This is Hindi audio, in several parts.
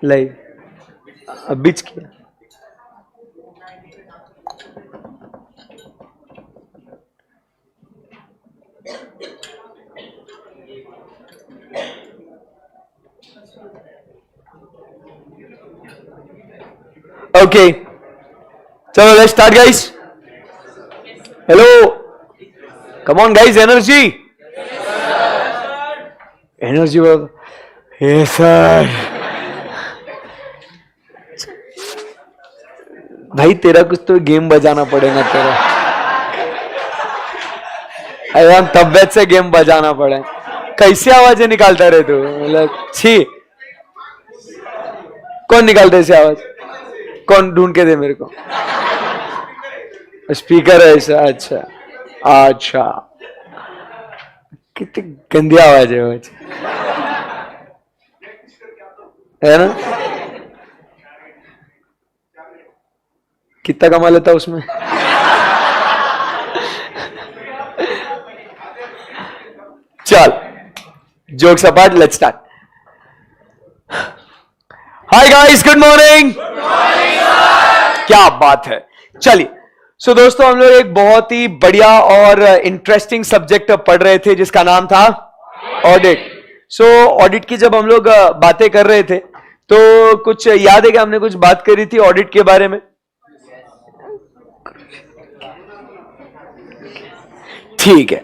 लाइव बीच किया। ओके चलो let's start guys. Hello come on guys, energy energy. Yes sir. भाई तेरा कुछ तो गेम बजाना पड़ेगा तेरा। अरे तबियत से गेम बजाना पड़े। कैसी आवाजें निकालता रहे तू, मतलब छी। कौन निकालता है ऐसी आवाज? कौन? ढूंढ के दे मेरे को। स्पीकर है ऐसा? अच्छा अच्छा, कितनी गंदी आवाज है आज, है ना? कितना कमा लेता उसमें? चल jokes apart, let's start. Hi guys, good morning. क्या बात है। चलिए सो दोस्तों, हम लोग एक बहुत ही बढ़िया और इंटरेस्टिंग सब्जेक्ट पढ़ रहे थे जिसका नाम था ऑडिट। सो ऑडिट की जब हम लोग बातें कर रहे थे तो कुछ याद है कि हमने कुछ बात करी थी ऑडिट के बारे में? ठीक है।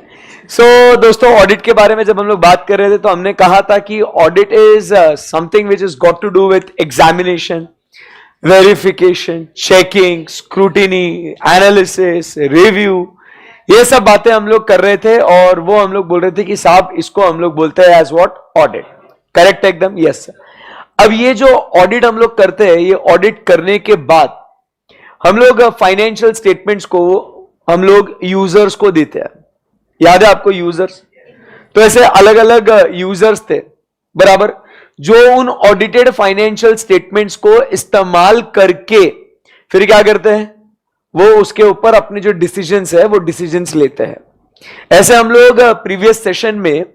सो दोस्तों, ऑडिट के बारे में जब हम लोग बात कर रहे थे तो हमने कहा था कि audit is something which is got to do with examination, verification, checking, scrutiny, analysis, review, ये सब बातें हम लोग कर रहे थे और वो हम लोग बोल रहे थे कि साहब इसको हम लोग बोलते हैं एज व्हाट? ऑडिट। करेक्ट एकदम? Yes sir. अब ये जो ऑडिट हम लोग करते हैं, ये ऑडिट करने के बाद हम लोग फाइनेंशियल स्टेटमेंट्स को हम लोग यूजर्स को देते हैं। याद है आपको यूजर्स? तो ऐसे अलग अलग यूजर्स थे बराबर, जो उन ऑडिटेड फाइनेंशियल स्टेटमेंट्स को इस्तेमाल करके फिर क्या करते हैं, वो उसके ऊपर अपने जो डिसीजंस है वो डिसीजंस लेते हैं। ऐसे हम लोग प्रीवियस सेशन में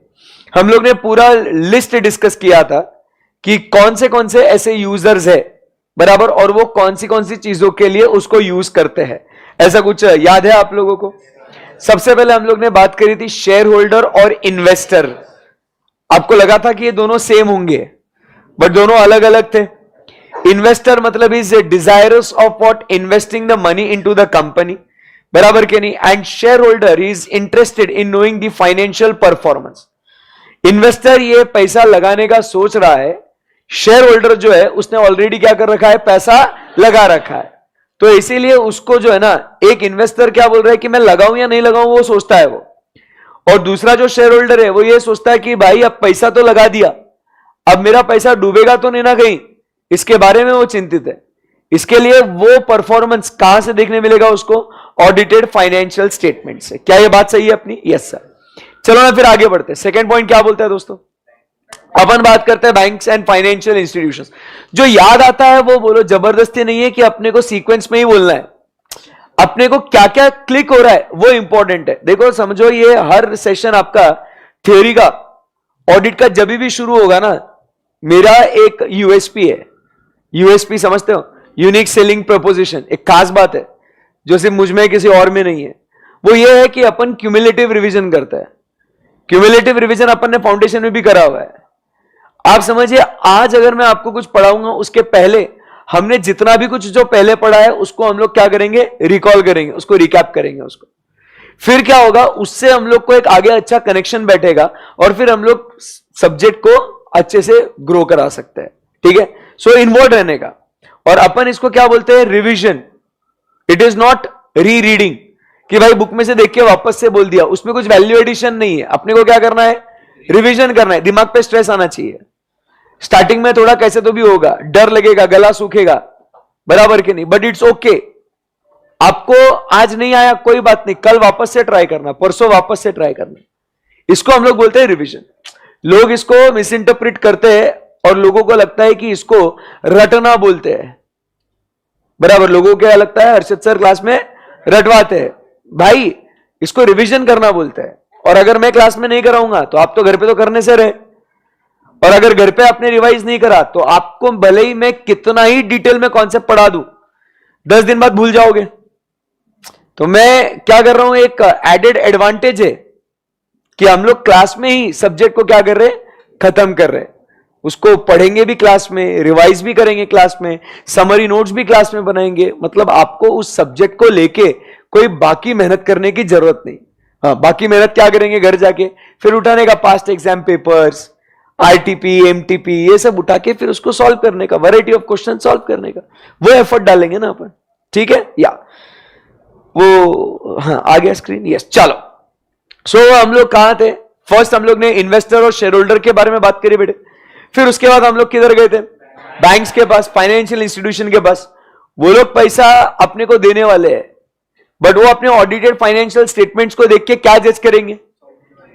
हम लोग ने पूरा लिस्ट डिस्कस किया था कि कौन से ऐसे यूजर्स है बराबर, और वो कौन सी चीजों के लिए उसको यूज करते हैं। ऐसा कुछ याद है आप लोगों को? सबसे पहले हम लोग ने बात करी थी शेयर होल्डर और इन्वेस्टर। आपको लगा था कि ये दोनों सेम होंगे, बट दोनों अलग अलग थे। इन्वेस्टर मतलब is desirous of what? Investing the money into the company, बराबर के नहीं? And share holder is interested in knowing the financial performance. Investor ये पैसा लगाने का सोच रहा है, शेयर होल्डर जो है उसने ऑलरेडी क्या कर रखा है? पैसा लगा रखा है। तो इसीलिए उसको जो है ना, एक इन्वेस्टर क्या बोल रहा है कि मैं लगाऊं या नहीं लगाऊं, वो सोचता है वो, और दूसरा जो शेयर होल्डर है वो ये सोचता है कि भाई अब पैसा तो लगा दिया, अब मेरा पैसा डूबेगा तो नहीं ना कहीं, इसके बारे में वो चिंतित है। इसके लिए वो परफॉर्मेंस कहां से देखने मिलेगा उसको? ऑडिटेड फाइनेंशियल स्टेटमेंट से। क्या ये बात सही है अपनी? Yes sir. चलो ना फिर आगे बढ़ते हैं। सेकेंड पॉइंट क्या बोलता है दोस्तों? अपन बात करते हैं बैंक्स एंड फाइनेंशियल इंस्टीट्यूशंस। जो याद आता है वो बोलो, जबरदस्ती नहीं है कि अपने को सीक्वेंस में ही बोलना है, अपने को क्या क्या क्लिक हो रहा है वो इंपॉर्टेंट है। देखो समझो, ये हर सेशन आपका थ्योरी का ऑडिट का जब भी शुरू होगा ना, मेरा एक यूएसपी है। यूएसपी समझते हो? Unique selling proposition. एक खास बात है जो सिर्फ मुझ में किसी और में नहीं है, वो ये है कि अपन क्यूमुलेटिव रिवीजन करते हैं। क्यूमुलेटिव रिवीजन अपन ने फाउंडेशन में भी करा हुआ है। आप समझिए, आज अगर मैं आपको कुछ पढ़ाऊंगा उसके पहले हमने जितना भी कुछ जो पहले पढ़ा है उसको हम लोग क्या करेंगे? रिकॉल करेंगे, उसको रिकैप करेंगे उसको। फिर क्या होगा? उससे हम लोग को एक आगे अच्छा कनेक्शन बैठेगा और फिर हम लोग सब्जेक्ट को अच्छे से ग्रो करा सकते हैं। ठीक है? सो इन्वॉल्व रहने का। और अपन इसको क्या बोलते हैं? रिविजन। इट इज नॉट री रीडिंग कि भाई बुक में से देख के वापस से बोल दिया, उसमें कुछ वैल्यू एडिशन नहीं है। अपने को क्या करना है? रिवीजन करना है। दिमाग पे स्ट्रेस आना चाहिए। स्टार्टिंग में थोड़ा कैसे तो भी होगा, डर लगेगा, गला सूखेगा, बराबर के नहीं, बट इट्स ओके। आपको आज नहीं आया कोई बात नहीं, कल वापस से ट्राई करना, परसों वापस से ट्राई करना। इसको हम लोग बोलते हैं रिवीजन। लोग इसको मिस इंटरप्रिट करते हैं और लोगों को लगता है कि इसको रटना बोलते हैं, बराबर। लोगों को क्या लगता है? हर्षद सर क्लास में रटवाते हैं, भाई इसको रिवीजन करना बोलते हैं, और अगर मैं क्लास में नहीं कराऊंगा तो आप तो घर पे तो करने से रहे, और अगर घर पे आपने रिवाइज नहीं करा तो आपको भले ही मैं कितना ही डिटेल में कॉन्सेप्ट पढ़ा दूं, 10 दिन बाद भूल जाओगे। तो मैं क्या कर रहा हूं, एक एडेड एडवांटेज है कि हम लोग क्लास में ही सब्जेक्ट को क्या कर रहे हैं, खत्म कर रहे हैं। उसको पढ़ेंगे भी क्लास में, रिवाइज भी करेंगे क्लास में, समरी नोट्स भी क्लास में बनाएंगे। मतलब आपको उस सब्जेक्ट को लेके कोई बाकी मेहनत करने की जरूरत नहीं। हाँ, बाकी मेहनत क्या करेंगे, घर जाके फिर उठाने का past exam papers, RTP, MTP, ये सब उठा के फिर उसको सॉल्व करने का, वैरायटी ऑफ क्वेश्चन सॉल्व करने का वो एफर्ट डालेंगे ना अपन। ठीक है, या वो हाँ आ गया स्क्रीन, यस चलो। सो हम लोग कहां थे, फर्स्ट हम लोग ने इन्वेस्टर और शेयर होल्डर के बारे में बात करी बेटे, फिर उसके बाद हम लोग किधर गए थे, बैंक्स के पास, फाइनेंशियल इंस्टीट्यूशन के पास। वो लोग पैसा अपने को देने वाले हैं, बट वो अपने ऑडिटेड फाइनेंशियल स्टेटमेंट्स को देख के क्या जज करेंगे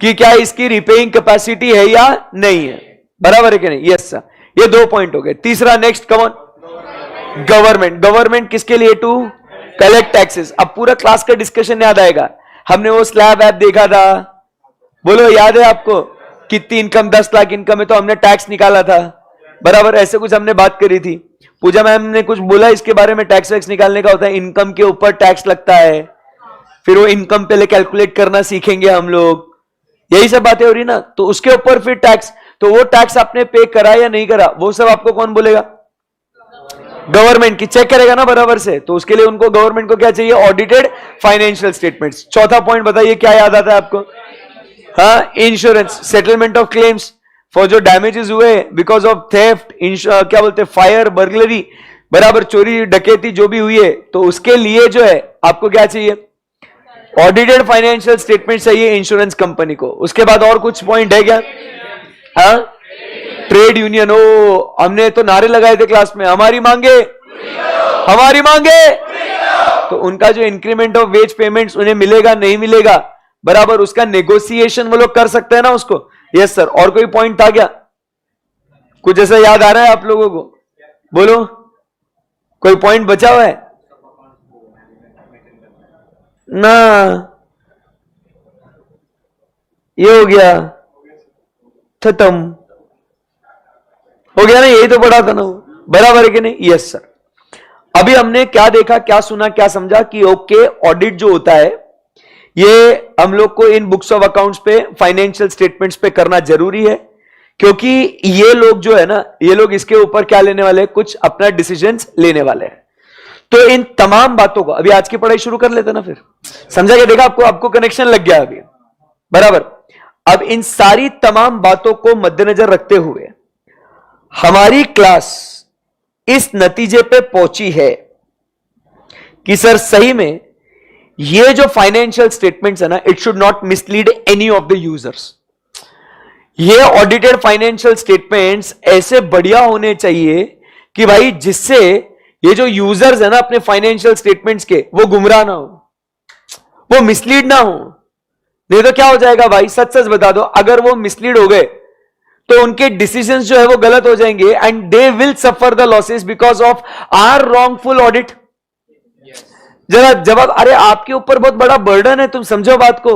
कि क्या इसकी रिपेइंग कैपेसिटी है या नहीं है, बराबर है कि नहीं, यस सर। ये 2 पॉइंट हो गए। तीसरा नेक्स्ट कमन, गवर्नमेंट। गवर्नमेंट किसके लिए, टू कलेक्ट टैक्सेस। अब पूरा क्लास का डिस्कशन याद आएगा, हमने वो स्लैब ऐप देखा था, बोलो याद है आपको, कितनी इनकम, 10 लाख इनकम है तो हमने टैक्स निकाला था, बराबर, ऐसे कुछ हमने बात करी थी। पूजा मैम ने कुछ बोला इसके बारे में, टैक्स वैक्स निकालने का होता है, इनकम के ऊपर टैक्स लगता है, फिर वो इनकम पहले कैलकुलेट करना सीखेंगे हम लोग, यही सब बातें हो रही ना। तो उसके ऊपर फिर टैक्स, तो वो टैक्स आपने पे करा या नहीं करा वो सब आपको कौन बोलेगा, गवर्नमेंट की चेक करेगा ना बराबर से। तो उसके लिए उनको, गवर्नमेंट को क्या चाहिए, ऑडिटेड फाइनेंशियल स्टेटमेंट्स। चौथा पॉइंट बताइए क्या याद आता है आपको, हाँ insurance, settlement of claims for जो डैमेजेस हुए बिकॉज ऑफ थेफ्ट, क्या बोलते हैं, फायर, बर्गलरी, बराबर, चोरी डकैती जो भी हुई है, तो उसके लिए जो है आपको क्या चाहिए, ऑडिटेड फाइनेंशियल स्टेटमेंट चाहिए इंश्योरेंस कंपनी को। उसके बाद और कुछ पॉइंट है क्या, हाँ ट्रेड यूनियन। ओ हमने तो नारे लगाए थे क्लास में, हमारी मांगे, हमारी मांगे, तो उनका जो इंक्रीमेंट ऑफ वेज पेमेंट्स उन्हें मिलेगा नहीं मिलेगा, बराबर, उसका नेगोशिएशन वो लोग कर सकते हैं ना उसको। Yes sir. और कोई पॉइंट था क्या, कुछ ऐसा याद आ रहा है आप लोगों को, बोलो कोई पॉइंट बचा हुआ है ना, ये हो गया खत्म हो गया ना, यही तो पढ़ा था ना, बराबर है कि नहीं, यस सर। अभी हमने क्या देखा, क्या सुना, क्या समझा कि ओके ऑडिट जो होता है ये हम लोग को इन बुक्स ऑफ अकाउंट्स पे, फाइनेंशियल स्टेटमेंट्स पे करना जरूरी है, क्योंकि ये लोग जो है ना, ये लोग इसके ऊपर क्या लेने वाले हैं, कुछ अपना डिसीजंस लेने वाले हैं। तो इन तमाम बातों को अभी आज की पढ़ाई शुरू कर लेते ना, फिर समझा क्या, देखा आपको कनेक्शन लग गया अभी, बराबर। अब इन सारी तमाम बातों को मद्देनजर रखते हुए हमारी क्लास इस नतीजे पे पहुंची है कि सर सही में ये जो फाइनेंशियल स्टेटमेंट्स है ना, it should not mislead any of the users. ये ऑडिटेड फाइनेंशियल स्टेटमेंट्स ऐसे बढ़िया होने चाहिए कि भाई जिससे ये जो यूजर्स है ना अपने फाइनेंशियल स्टेटमेंट्स के, वो गुमराह ना हो, वो मिसलीड ना हो। नहीं तो क्या हो जाएगा भाई, सच सच बता दो, अगर वो मिसलीड हो गए तो उनके डिसीजंस जो है वो गलत हो जाएंगे, and they will suffer the losses because of our wrongful audit. जरा जवाब, अरे आपके ऊपर बहुत बड़ा बर्डन है, तुम समझो बात को।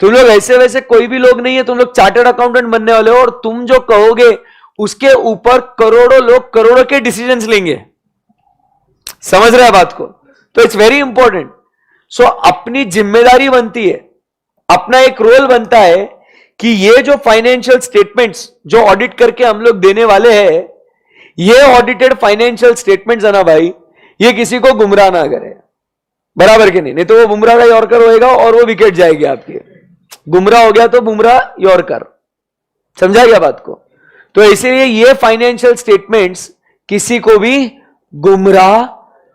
तुम लोग ऐसे वैसे कोई भी लोग नहीं है, तुम लोग चार्टर्ड अकाउंटेंट बनने वाले हो, और तुम जो कहोगे उसके ऊपर करोड़ों लोग करोड़ों के डिसीजंस लेंगे, समझ रहे हैं बात को। तो इट्स वेरी इंपॉर्टेंट। सो अपनी जिम्मेदारी बनती है, अपना एक रोल बनता है कि ये जो फाइनेंशियल स्टेटमेंट्स जो ऑडिट करके हम लोग देने वाले हैं, ये ऑडिटेड फाइनेंशियल स्टेटमेंट्स है ना भाई, ये किसी को गुमराह ना करे, बराबर के नहीं तो वो बुमराह का यॉर्कर होएगा और वो विकेट जाएगी आपकी। गुमराह हो गया तो बुमराह यॉर्कर, समझा गया बात को। तो इसीलिए ये फाइनेंशियल स्टेटमेंट्स किसी को भी गुमराह,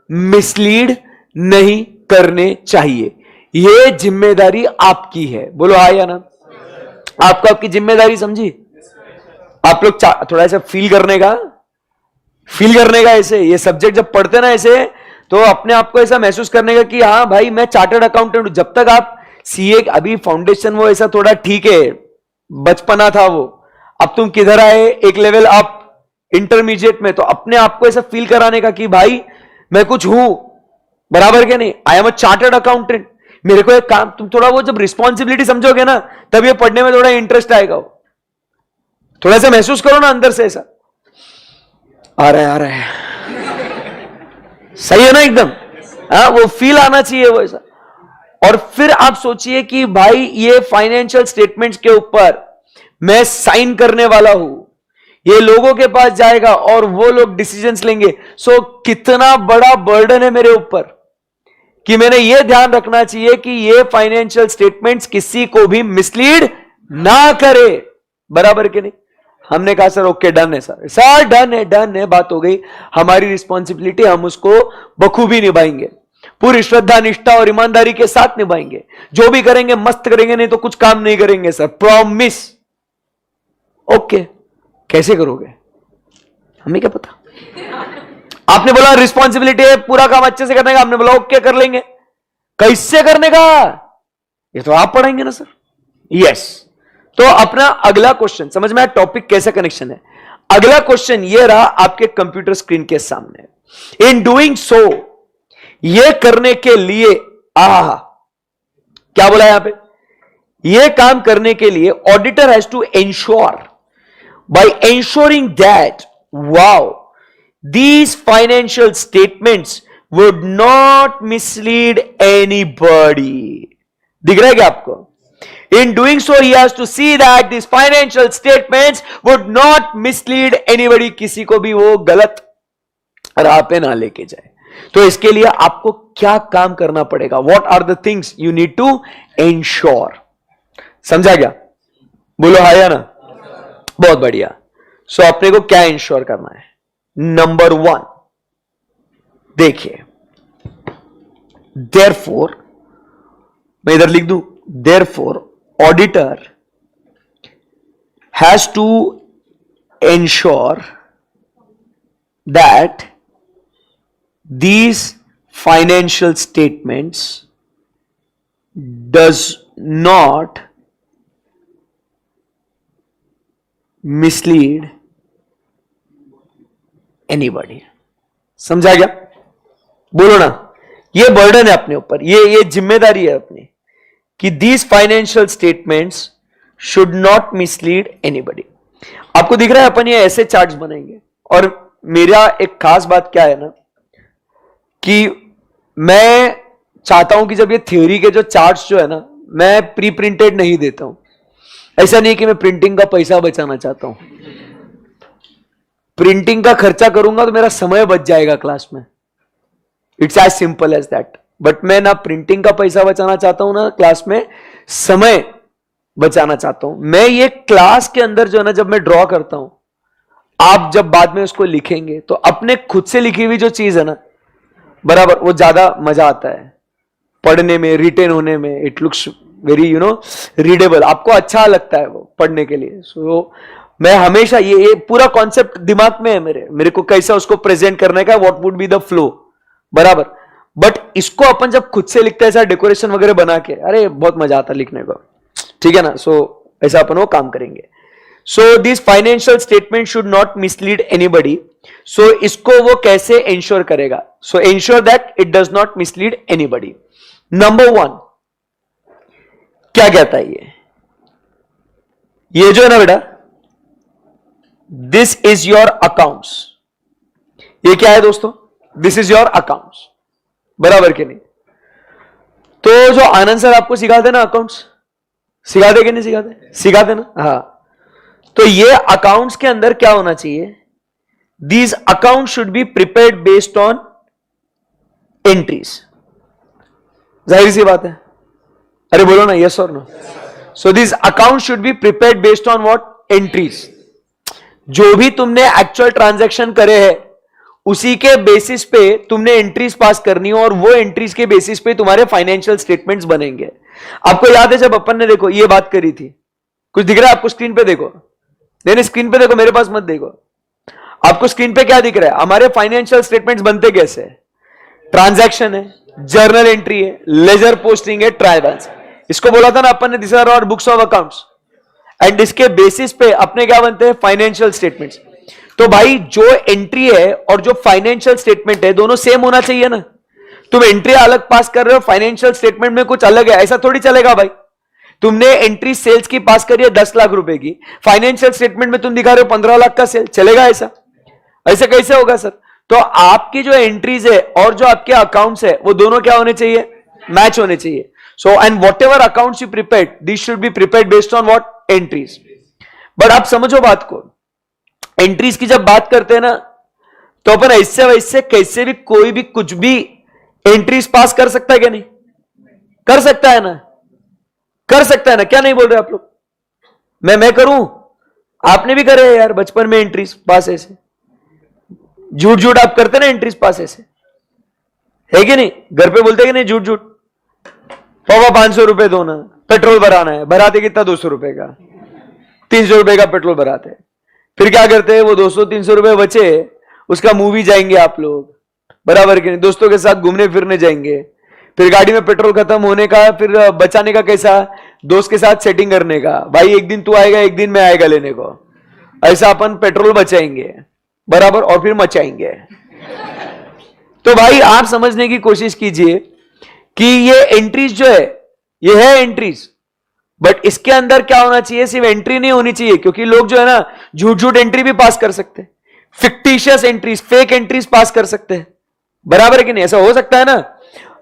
मिसलीड नहीं करने चाहिए। ये जिम्मेदारी आपकी है, बोलो हाँ या ना। आपको आपकी जिम्मेदारी समझी, आप लोग थोड़ा ऐसा फील करने का ऐसे, ये सब्जेक्ट जब पढ़ते ना ऐसे, तो अपने आप को ऐसा महसूस करने का कि हाँ भाई मैं चार्टर्ड अकाउंटेंट हूं। जब तक आप सीए, अभी फाउंडेशन वो ऐसा थोड़ा ठीक है, बचपना था वो, अब तुम किधर आए, एक लेवल अप, इंटरमीडिएट में, तो अपने आप को ऐसा फील कराने का कि भाई मैं कुछ हूं, बराबर के नहीं, I am a chartered accountant, मेरे को एक काम, तुम थोड़ा वो जब रिस्पॉन्सिबिलिटी समझोगे ना, तब ये पढ़ने में थोड़ा इंटरेस्ट आएगा। वो थोड़ा सा महसूस करो ना अंदर से, ऐसा आ रहा है सही है ना एकदम। हाँ, वो फील आना चाहिए वो ऐसा। और फिर आप सोचिए कि भाई ये फाइनेंशियल स्टेटमेंट्स के ऊपर मैं साइन करने वाला हूं, ये लोगों के पास जाएगा और वो लोग डिसीजंस लेंगे। सो कितना बड़ा बर्डन है मेरे ऊपर कि मैंने ये ध्यान रखना चाहिए कि ये फाइनेंशियल स्टेटमेंट्स किसी को भी मिसलीड ना करे, बराबर के नहीं। हमने कहा सर ओके डन है सर, सर डन है, बात हो गई। हमारी रिस्पॉन्सिबिलिटी, हम उसको बखूबी निभाएंगे, पूरी श्रद्धा निष्ठा और ईमानदारी के साथ निभाएंगे। जो भी करेंगे मस्त करेंगे, नहीं तो कुछ काम नहीं करेंगे सर, प्रॉमिस। ओके, कैसे करोगे हमें क्या पता। आपने बोला रिस्पॉन्सिबिलिटी है पूरा काम अच्छे से करने का, आपने बोला ओके कर लेंगे। कैसे करने का ये तो आप पढ़ाएंगे ना सर। यस, तो अपना अगला क्वेश्चन समझ में आया, टॉपिक कैसा कनेक्शन है। अगला क्वेश्चन ये रहा आपके कंप्यूटर स्क्रीन के सामने। इन डूइंग सो, ये करने के लिए, क्या बोला यहां पे, ये काम करने के लिए auditor has to ensure, by ensuring that wow these financial statements would not mislead anybody। दिख रहा है क्या आपको? In doing so, he has to see that these financial statements would not mislead anybody, किसी को भी वो गलत राह पे ना लेके जाए। तो इसके लिए आपको क्या काम करना पड़ेगा? What are the things you need to ensure? समझा क्या? बोलो हाँ या ना? बहुत बढ़िया। सो अपने को क्या इंश्योर करना है? नंबर 1 देखिए, therefore, मैं इधर लिख दूं, therefore auditor has to ensure that these financial statements does not mislead anybody। समझा गया? बोलो ना, ये बर्डन है अपने ऊपर, ये जिम्मेदारी है अपनी कि these financial statements should not mislead anybody। आपको दिख रहा है अपन ये ऐसे चार्ट्स बनाएंगे। और मेरा एक खास बात क्या है ना, कि मैं चाहता हूं कि जब ये थ्योरी के जो चार्ट्स जो है ना, मैं प्री प्रिंटेड नहीं देता हूं। ऐसा नहीं कि मैं प्रिंटिंग का पैसा बचाना चाहता हूं, प्रिंटिंग का खर्चा करूंगा तो मेरा समय बच जाएगा क्लास में। It's as simple as that. But मैं ना प्रिंटिंग का पैसा बचाना चाहता हूं, ना क्लास में समय बचाना चाहता हूं। मैं ये क्लास के अंदर जो है ना, जब मैं ड्रॉ करता हूं, आप जब बाद में उसको लिखेंगे तो अपने खुद से लिखी हुई जो चीज है ना, बराबर, वो ज्यादा मजा आता है पढ़ने में, रिटेन होने में। इट लुक्स वेरी रीडेबल, आपको अच्छा लगता है वो पढ़ने के लिए। सो मैं हमेशा ये पूरा कॉन्सेप्ट दिमाग में है मेरे को कैसा उसको प्रेजेंट करने का, what would be the flow, बराबर। बट इसको अपन जब खुद से लिखते हैं ऐसा डेकोरेशन वगैरह बना के, अरे बहुत मजा आता लिखने को, ठीक है ना। सो ऐसा अपन वो काम करेंगे। So this financial statement should not mislead anybody. So इसको वो कैसे इंश्योर करेगा? So ensure that it does not mislead anybody. Number 1 क्या कहता है ये जो है ना बेटा, दिस इज योर अकाउंट्स। ये क्या है दोस्तों? दिस इज योर अकाउंट्स, बराबर के नहीं। तो जो आनंद सर आपको सिखाते ना अकाउंट्स, सिखाते कि नहीं सिखाते? सिखाते ना, हाँ। तो ये अकाउंट्स के अंदर क्या होना चाहिए? These account should be prepared based on entries. जाहिर सी बात है, अरे बोलो ना, यस और no. So this account should be prepared based on what? Entries. जो भी तुमने एक्चुअल ट्रांजैक्शन करे हैं उसी के बेसिस पे तुमने एंट्रीज पास करनी हो, और वो एंट्रीज के बेसिस पे तुम्हारे फाइनेंशियल स्टेटमेंट्स बनेंगे। आपको याद है जब अपन ने देखो ये बात करी थी, कुछ दिख रहा है आपको स्क्रीन पे? देखो, नहीं स्क्रीन पे देखो, मेरे पास मत देखो। आपको स्क्रीन पे क्या दिख रहा है? हमारे फाइनेंशियल स्टेटमेंट्स बनते कैसे? ट्रांजैक्शन है, जर्नल एंट्री है, लेजर पोस्टिंग है, ट्रायल बैलेंस। इसको बोला था ना अपन ने, this are our books of accounts, and इसके बेसिस पे अपने क्या बनते हैं? Financial statements. तो भाई जो एंट्री है और जो फाइनेंशियल स्टेटमेंट है दोनों सेम होना चाहिए ना। तुम एंट्री अलग पास कर रहे हो, फाइनेंशियल स्टेटमेंट में कुछ अलग है, ऐसा थोड़ी चलेगा भाई। तुमने एंट्री सेल्स की पास करी है 10 लाख रुपए की, फाइनेंशियल स्टेटमेंट में तुम दिखा रहे हो 15 लाख का सेल, चलेगा ऐसा? ऐसे कैसे होगा सर? तो आपकी जो एंट्रीज है और जो आपके अकाउंट्स है वो दोनों क्या होने चाहिए? मैच होने चाहिए। So and what ever accounts you prepared, this should be prepared based on what? Entries. But आप समझो बात को, एंट्रीज की जब बात करते हैं ना, तो अपन ऐसे वैसे कैसे भी कोई भी कुछ भी एंट्रीज पास कर सकता है क्या? नहीं कर सकता है ना? कर सकता है ना? क्या नहीं बोल रहे आप लोग? मैं करूं? आपने भी करे यार बचपन में एंट्रीज पास ऐसे, झूठ झूठ आप करते ना एंट्रीज पास ऐसे, है कि नहीं? घर पे बोलते कि नहीं झूठ झूठ, पापा 500 रुपए दो ना, पेट्रोल भराना है। भराते कितना? 200 रुपए का, 300 रुपए का पेट्रोल भराते हैं। फिर क्या करते हैं? वो 200-300 रुपए बचे, उसका मूवी जाएंगे आप लोग, बराबर कि नहीं? दोस्तों के साथ घूमने फिरने जाएंगे, फिर गाड़ी में पेट्रोल खत्म होने का, फिर बचाने का कैसा? दोस्त के साथ सेटिंग करने का, भाई एक दिन तू आएगा एक दिन मैं आएगा लेने को, ऐसा अपन पेट्रोल बचाएंगे, बराबर, और फिर मचाएंगे। तो भाई आप समझने की कोशिश कीजिए कि ये एंट्रीज जो है, ये है एंट्रीज, बट इसके अंदर क्या होना चाहिए? सिर्फ एंट्री नहीं होनी चाहिए, क्योंकि लोग जो है ना झूठ झूठ एंट्री भी पास कर सकते हैं, fictitious entries, fake entries pass कर सकते हैं, बराबर है कि नहीं? ऐसा हो सकता है ना।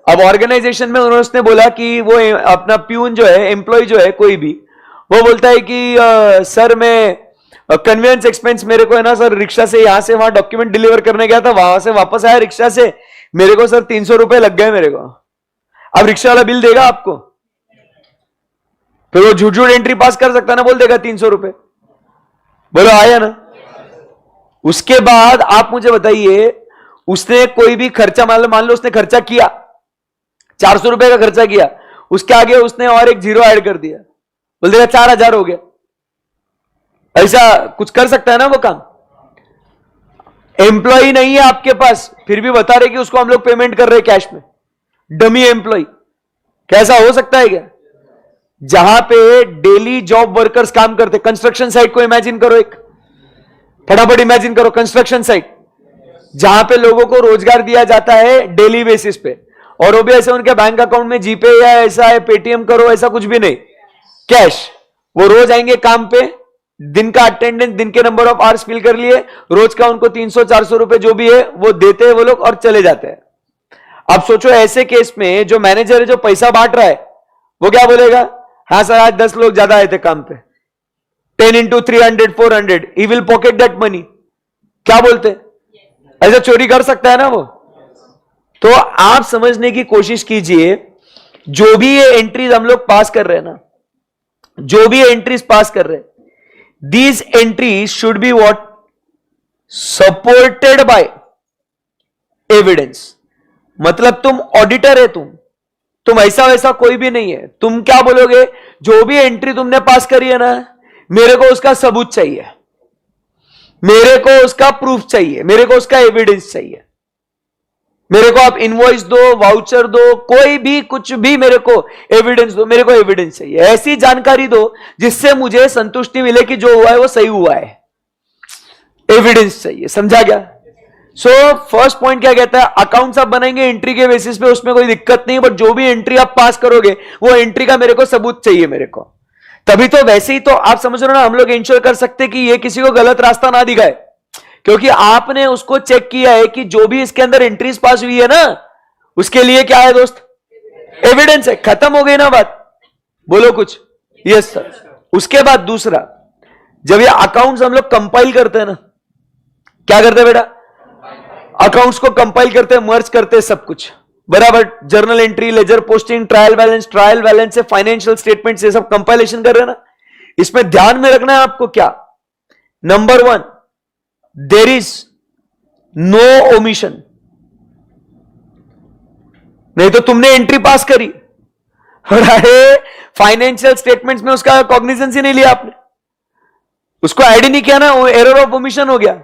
अब ऑर्गेनाइजेशन में उन्होंने बोला कि वो अपना प्यून जो है, एम्प्लॉय जो है कोई भी, वो बोलता है कि सर मैं कन्वेंस एक्सपेंस मेरे को है ना सर, रिक्शा से यहां से वहां डॉक्यूमेंट डिलीवर करने गया था, वहां से वापस आया रिक्शा से, मेरे को सर 300 रुपए लग गए मेरे को। अब रिक्शा वाला बिल देगा आपको? फिर वो झूठ झूठ एंट्री पास कर सकता ना, बोल देगा 300 रुपए। बोलो आया ना? उसके बाद आप मुझे बताइए, उसने कोई भी खर्चा मान लो उसने खर्चा किया, 400 रुपए का खर्चा किया, उसके आगे उसने और एक जीरो ऐड कर दिया, बोल देगा 4000 हो गया। ऐसा कुछ कर सकता है ना वो काम? एम्प्लॉय नहीं है आपके पास, फिर भी बता रहे कि उसको हम लोग पेमेंट कर रहे हैं कैश में, डमी एम्प्लॉय। कैसा हो सकता है क्या? जहां पे डेली जॉब वर्कर्स काम करते, कंस्ट्रक्शन साइट को इमेजिन करो, एक फटाफट इमेजिन करो कंस्ट्रक्शन साइट, जहां पे लोगों को रोजगार दिया जाता है डेली बेसिस पे, और वो भी ऐसे उनके बैंक अकाउंट में जीपे या ऐसा है पेटीएम करो, ऐसा कुछ भी नहीं, कैश। वो रोज आएंगे काम पे, दिन का अटेंडेंस, दिन के नंबर ऑफ आवर्स फिल कर लिए, रोज का उनको 300-400 रुपए जो भी है वो देते हैं वो लोग और चले जाते हैं। अब सोचो ऐसे केस में जो मैनेजर है, जो पैसा बांट रहा है, वो क्या बोलेगा? हाँ सर आज 10 लोग ज्यादा आए थे काम पे, 10 into 300 400, he will pocket that money। क्या बोलते? ऐसा चोरी कर सकता है ना वो? तो आप समझने की कोशिश कीजिए, जो भी ये एंट्रीज हम लोग पास कर रहे हैं ना, जो भी एंट्रीज पास कर रहे हैं, these entries should be what? Supported by evidence। मतलब तुम ऑडिटर है, तुम ऐसा वैसा कोई भी नहीं है। तुम क्या बोलोगे? जो भी एंट्री तुमने पास करी है ना, मेरे को उसका सबूत चाहिए, मेरे को उसका प्रूफ चाहिए, मेरे को उसका एविडेंस चाहिए, मेरे को आप इनवॉइस दो, वाउचर दो, कोई भी कुछ भी मेरे को एविडेंस दो, मेरे को एविडेंस चाहिए, ऐसी जानकारी दो जिससे मुझे संतुष्टि मिले कि जो हुआ है वो सही हुआ है। एविडेंस चाहिए, समझा गया? सो फर्स्ट पॉइंट क्या कहता है? अकाउंट्स आप बनाएंगे एंट्री के बेसिस पे, उसमें कोई दिक्कत नहीं, बट जो भी एंट्री आप पास करोगे वो एंट्री का मेरे को सबूत चाहिए मेरे को। तभी तो वैसे ही तो आप समझ रहे हो ना, हम लोग इंश्योर कर सकते कि ये किसी को गलत रास्ता ना दिखाए, क्योंकि आपने उसको चेक किया है कि जो भी इसके अंदर एंट्रीज पास हुई है ना, उसके लिए क्या है दोस्त? एविडेंस है। खत्म हो गई ना बात? बोलो कुछ। Yes sir. उसके बाद दूसरा, जब ये अकाउंट्स हम लोग कंपाइल करते हैं ना, क्या करते हैं बेटा? अकाउंट्स को कंपाइल करते हैं, मर्ज करते हैं सब कुछ, बराबर। Journal entry, ledger posting, trial balance से फाइनेंशियल स्टेटमेंट से सब कंपाइलेशन कर रहे हैं ना। इसमें ध्यान में रखना है आपको क्या? Number 1, there is no omission. नहीं तो तुमने एंट्री पास करी, अरे फाइनेंशियल स्टेटमेंट्स में उसका कॉग्निजेंस ही नहीं लिया आपने, उसको ऐड ही नहीं किया ना, वो एरर ऑफ ओमिशन हो गया।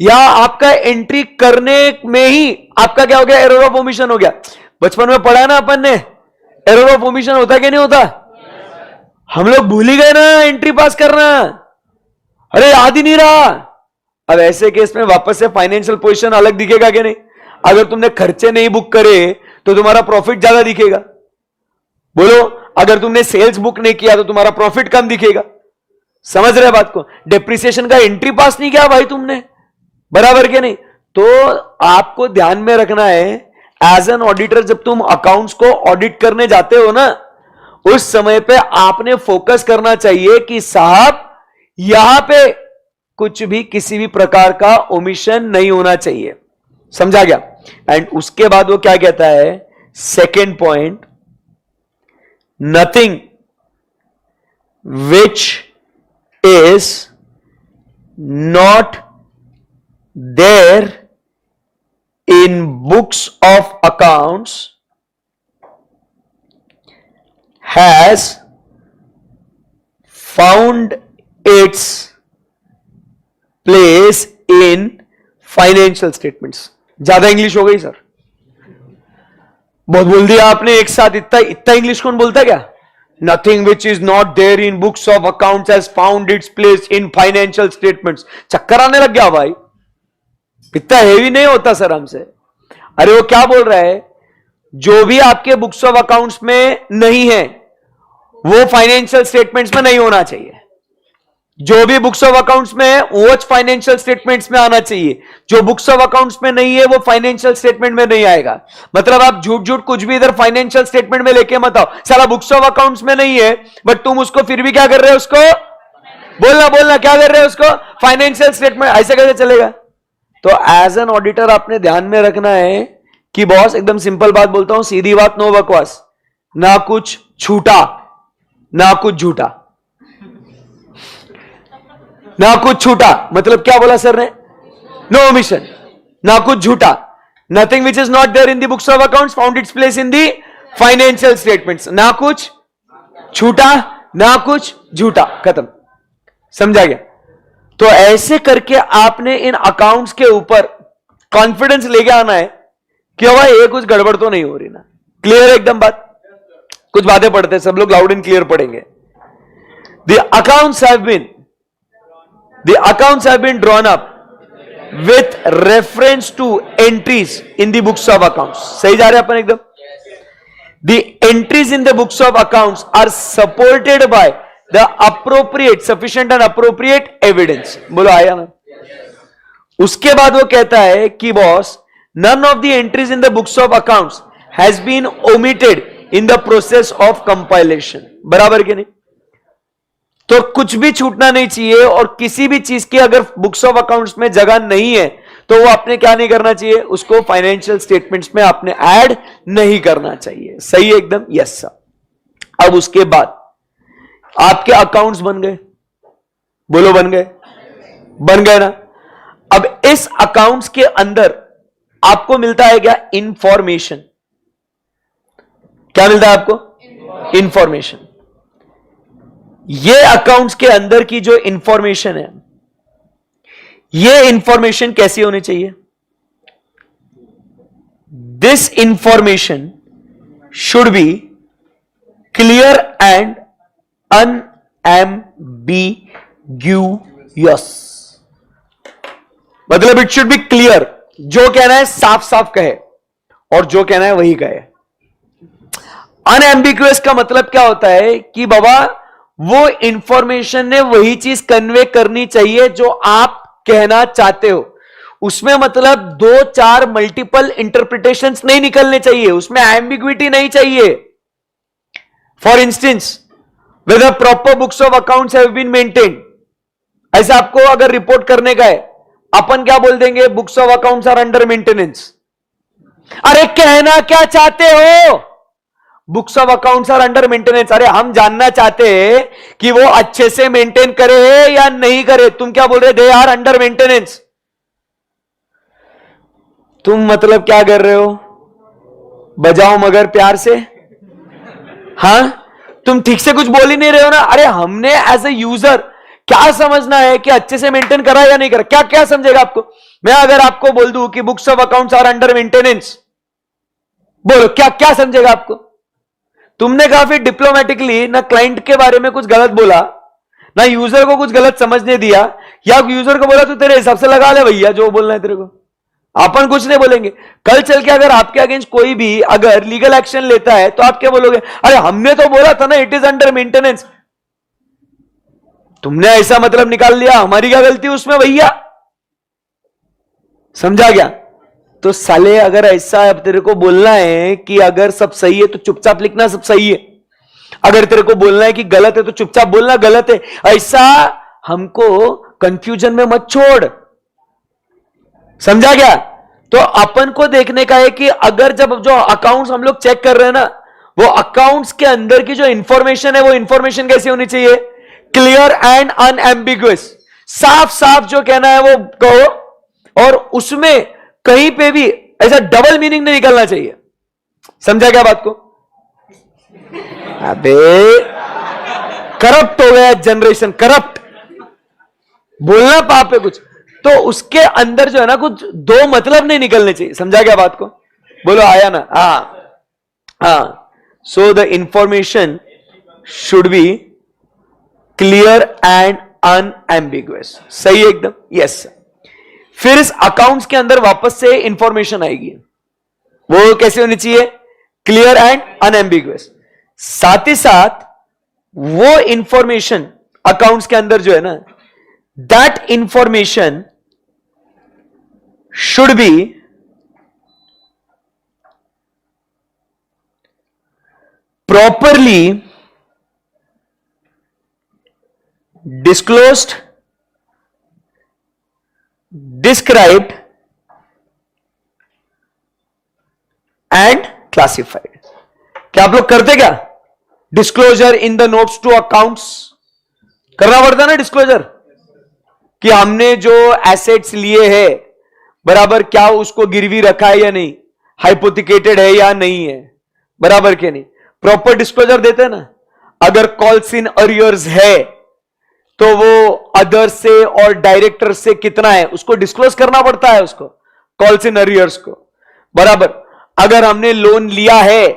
या आपका एंट्री करने में ही आपका क्या हो गया? एरर ऑफ ओमिशन हो गया। बचपन में पढ़ा ना अपन ने, एरर ऑफ ओमिशन होता क्या नहीं होता? हम लोग भूल ही गए ना एंट्री पास करना, अरे याद ही नहीं रहा। अब ऐसे केस में वापस से फाइनेंशियल पोजीशन अलग दिखेगा कि नहीं? अगर तुमने खर्चे नहीं बुक करे तो तुम्हारा प्रॉफिट ज्यादा दिखेगा। बोलो, अगर तुमने सेल्स बुक नहीं किया तो तुम्हारा प्रॉफिट कम दिखेगा। समझ रहे बात को? डेप्रिसिएशन का एंट्री पास नहीं किया भाई तुमने, बराबर के नहीं? तो आपको ध्यान में रखना है, एज एन ऑडिटर जब तुम अकाउंट्स को ऑडिट करने जाते हो ना, उस समय पे आपने फोकस करना चाहिए कि साहब यहां पे कुछ भी किसी भी प्रकार का ओमिशन नहीं होना चाहिए। समझा गया? एंड उसके बाद वो क्या कहता है, second point, nothing which is not there in books of accounts has found its place in financial statements. ज्यादा इंग्लिश हो गई सर, बहुत बोल दिया आपने एक साथ। इतना इतना इंग्लिश कौन बोलता क्या? Nothing which is not there in books of accounts has found its place in financial statements. चक्कर आने लग गया भाई, इतना हेवी नहीं होता सर हमसे। अरे वो क्या बोल रहा है, जो भी आपके बुक्स ऑफ अकाउंट्स में नहीं है वो फाइनेंशियल स्टेटमेंट्स में नहीं होना चाहिए। जो भी बुक्स ऑफ अकाउंट्स में है वो फाइनेंशियल स्टेटमेंट्स में आना चाहिए। जो बुक्स ऑफ अकाउंट्स में नहीं है वो फाइनेंशियल स्टेटमेंट में नहीं आएगा। मतलब आप झूठ झूठ कुछ भी इधर फाइनेंशियल स्टेटमेंट में लेके मत आओ। साला बुक्स ऑफ अकाउंट्स में नहीं है बट तुम उसको फिर भी क्या कर रहे हो, उसको बोलना बोलना क्या कर रहे हो, उसको फाइनेंशियल स्टेटमेंट। ऐसे कैसे चलेगा? तो एज एन ऑडिटर आपने ध्यान में रखना है कि बॉस, एकदम सिंपल बात बोलता हूं, सीधी बात, नो बकवास, ना कुछ छूटा ना कुछ झूठा, ना कुछ छूटा। मतलब क्या बोला सर ने? नो ओमिशन, ना कुछ झूठा। Nothing which is not there in the books of accounts found its place in the financial statements. ना कुछ छूटा ना कुछ झूठा, खत्म। समझा गया? तो ऐसे करके आपने इन अकाउंट्स के ऊपर कॉन्फिडेंस लेके आना है कि भाई ये कुछ गड़बड़ तो नहीं हो रही ना। क्लियर है एकदम बात? कुछ बातें पढ़ते हैं सब लोग, लाउड एंड क्लियर पढ़ेंगे। The accounts have been drawn up with reference to entries in the books of accounts. सही जा रहे हैं अपन एकदम? The entries in the books of accounts are supported by the appropriate, sufficient and appropriate evidence. बोलो आया ना? उसके बाद वो कहता है कि boss, none of the entries in the books of accounts has been omitted in the process of compilation. बराबर के नहीं? तो कुछ भी छूटना नहीं चाहिए, और किसी भी चीज की अगर बुक्स ऑफ अकाउंट्स में जगह नहीं है तो वो आपने क्या नहीं करना चाहिए, उसको फाइनेंशियल स्टेटमेंट्स में आपने ऐड नहीं करना चाहिए। सही है एकदम? Yes sir. अब उसके बाद आपके अकाउंट्स बन गए, बोलो बन गए? बन गए ना? अब इस अकाउंट्स के अंदर आपको मिलता है क्या? इंफॉर्मेशन। क्या मिलता है आपको? इंफॉर्मेशन। ये अकाउंट्स के अंदर की जो इंफॉर्मेशन है, ये इंफॉर्मेशन कैसी होनी चाहिए? This information should be clear and unambiguous. मतलब इट शुड बी क्लियर, जो कहना है साफ साफ कहे और जो कहना है वही कहे। अनएम्बिग्यूअस का मतलब क्या होता है कि बाबा वो इंफॉर्मेशन ने वही चीज कन्वे करनी चाहिए जो आप कहना चाहते हो। उसमें मतलब दो चार मल्टीपल इंटरप्रिटेशंस नहीं निकलने चाहिए, उसमें एम्बिग्विटी नहीं चाहिए। For instance, whether proper books of accounts have been maintained, ऐसा आपको अगर रिपोर्ट करने का है, अपन क्या बोल देंगे? Books of accounts are under maintenance. अरे कहना क्या चाहते हो? Books of accounts are under maintenance. अरे हम जानना चाहते हैं कि वो अच्छे से मेंटेन करे या नहीं करे। तुम क्या बोल रहे? They are under maintenance. तुम मतलब क्या कर रहे हो? बजाओ मगर प्यार से। हां, तुम ठीक से कुछ बोल ही नहीं रहे हो ना। अरे हमने एज ए यूजर क्या समझना है कि अच्छे से मेंटेन करा या नहीं करा? क्या क्या समझेगा आपको? मैं अगर आपको बोल दूं कि books of accounts are under maintenance, बोलो क्या क्या समझेगा आपको? तुमने काफी डिप्लोमेटिकली ना क्लाइंट के बारे में कुछ गलत बोला, ना यूजर को कुछ गलत समझने दिया, या यूजर को बोला तू तेरे हिसाब से लगा ले भैया जो बोलना है तेरे को। अपन कुछ नहीं बोलेंगे। कल चल के अगर आपके अगेंस्ट कोई भी अगर लीगल एक्शन लेता है तो आप क्या बोलोगे? अरे हमने तो बोला था ना इट इज अंडर मेंटेनेंस। तुमने ऐसा मतलब निकाल लिया, हमारी क्या गलती उसमें भैया? समझा गया? तो साले अगर ऐसा अब तेरे को बोलना है कि अगर सब सही है तो चुपचाप लिखना सब सही है, अगर तेरे को बोलना है कि गलत है तो चुपचाप बोलना गलत है। ऐसा हमको कंफ्यूजन में मत छोड़। समझा गया? तो अपन को देखने का है कि अगर जब जो अकाउंट्स हम लोग चेक कर रहे हैं ना, वो अकाउंट्स के अंदर की जो इंफॉर्मेशन है वो इंफॉर्मेशन कैसी होनी चाहिए? Clear and unambiguous. साफ साफ जो कहना है वो कहो, और उसमें कहीं पे भी ऐसा डबल मीनिंग नहीं निकलना चाहिए। समझा क्या बात को? अबे करप्ट हो गया जनरेशन, करप्ट। बोलना पाप है कुछ, तो उसके अंदर जो है ना कुछ दो मतलब नहीं निकलने चाहिए। समझा क्या बात को? बोलो आया ना? हाँ। So the information should be clear and unambiguous. सही है एकदम? यस। फिर इस अकाउंट्स के अंदर वापस से इंफॉर्मेशन आएगी, वो कैसे होनी चाहिए? Clear and unambiguous. साथ ही साथ वो इंफॉर्मेशन अकाउंट्स के अंदर जो है ना, that information should be properly disclosed, described and classified। क्या आप लोग करते क्या? Disclosure in the notes to accounts करना पड़ता ना, डिस्क्लोजर कि हमने जो एसेट्स लिए हैं बराबर क्या उसको गिरवी रखा है या नहीं, हाइपोथिकेटेड है या नहीं है, बराबर के नहीं। प्रॉपर डिस्क्लोजर देते हैं ना। अगर कॉल्स इन अरियर्स है तो वो अदर से और डायरेक्टर से कितना है उसको डिस्क्लोज करना पड़ता है, उसको कॉल्स इन अरियर्स को, बराबर। अगर हमने लोन लिया है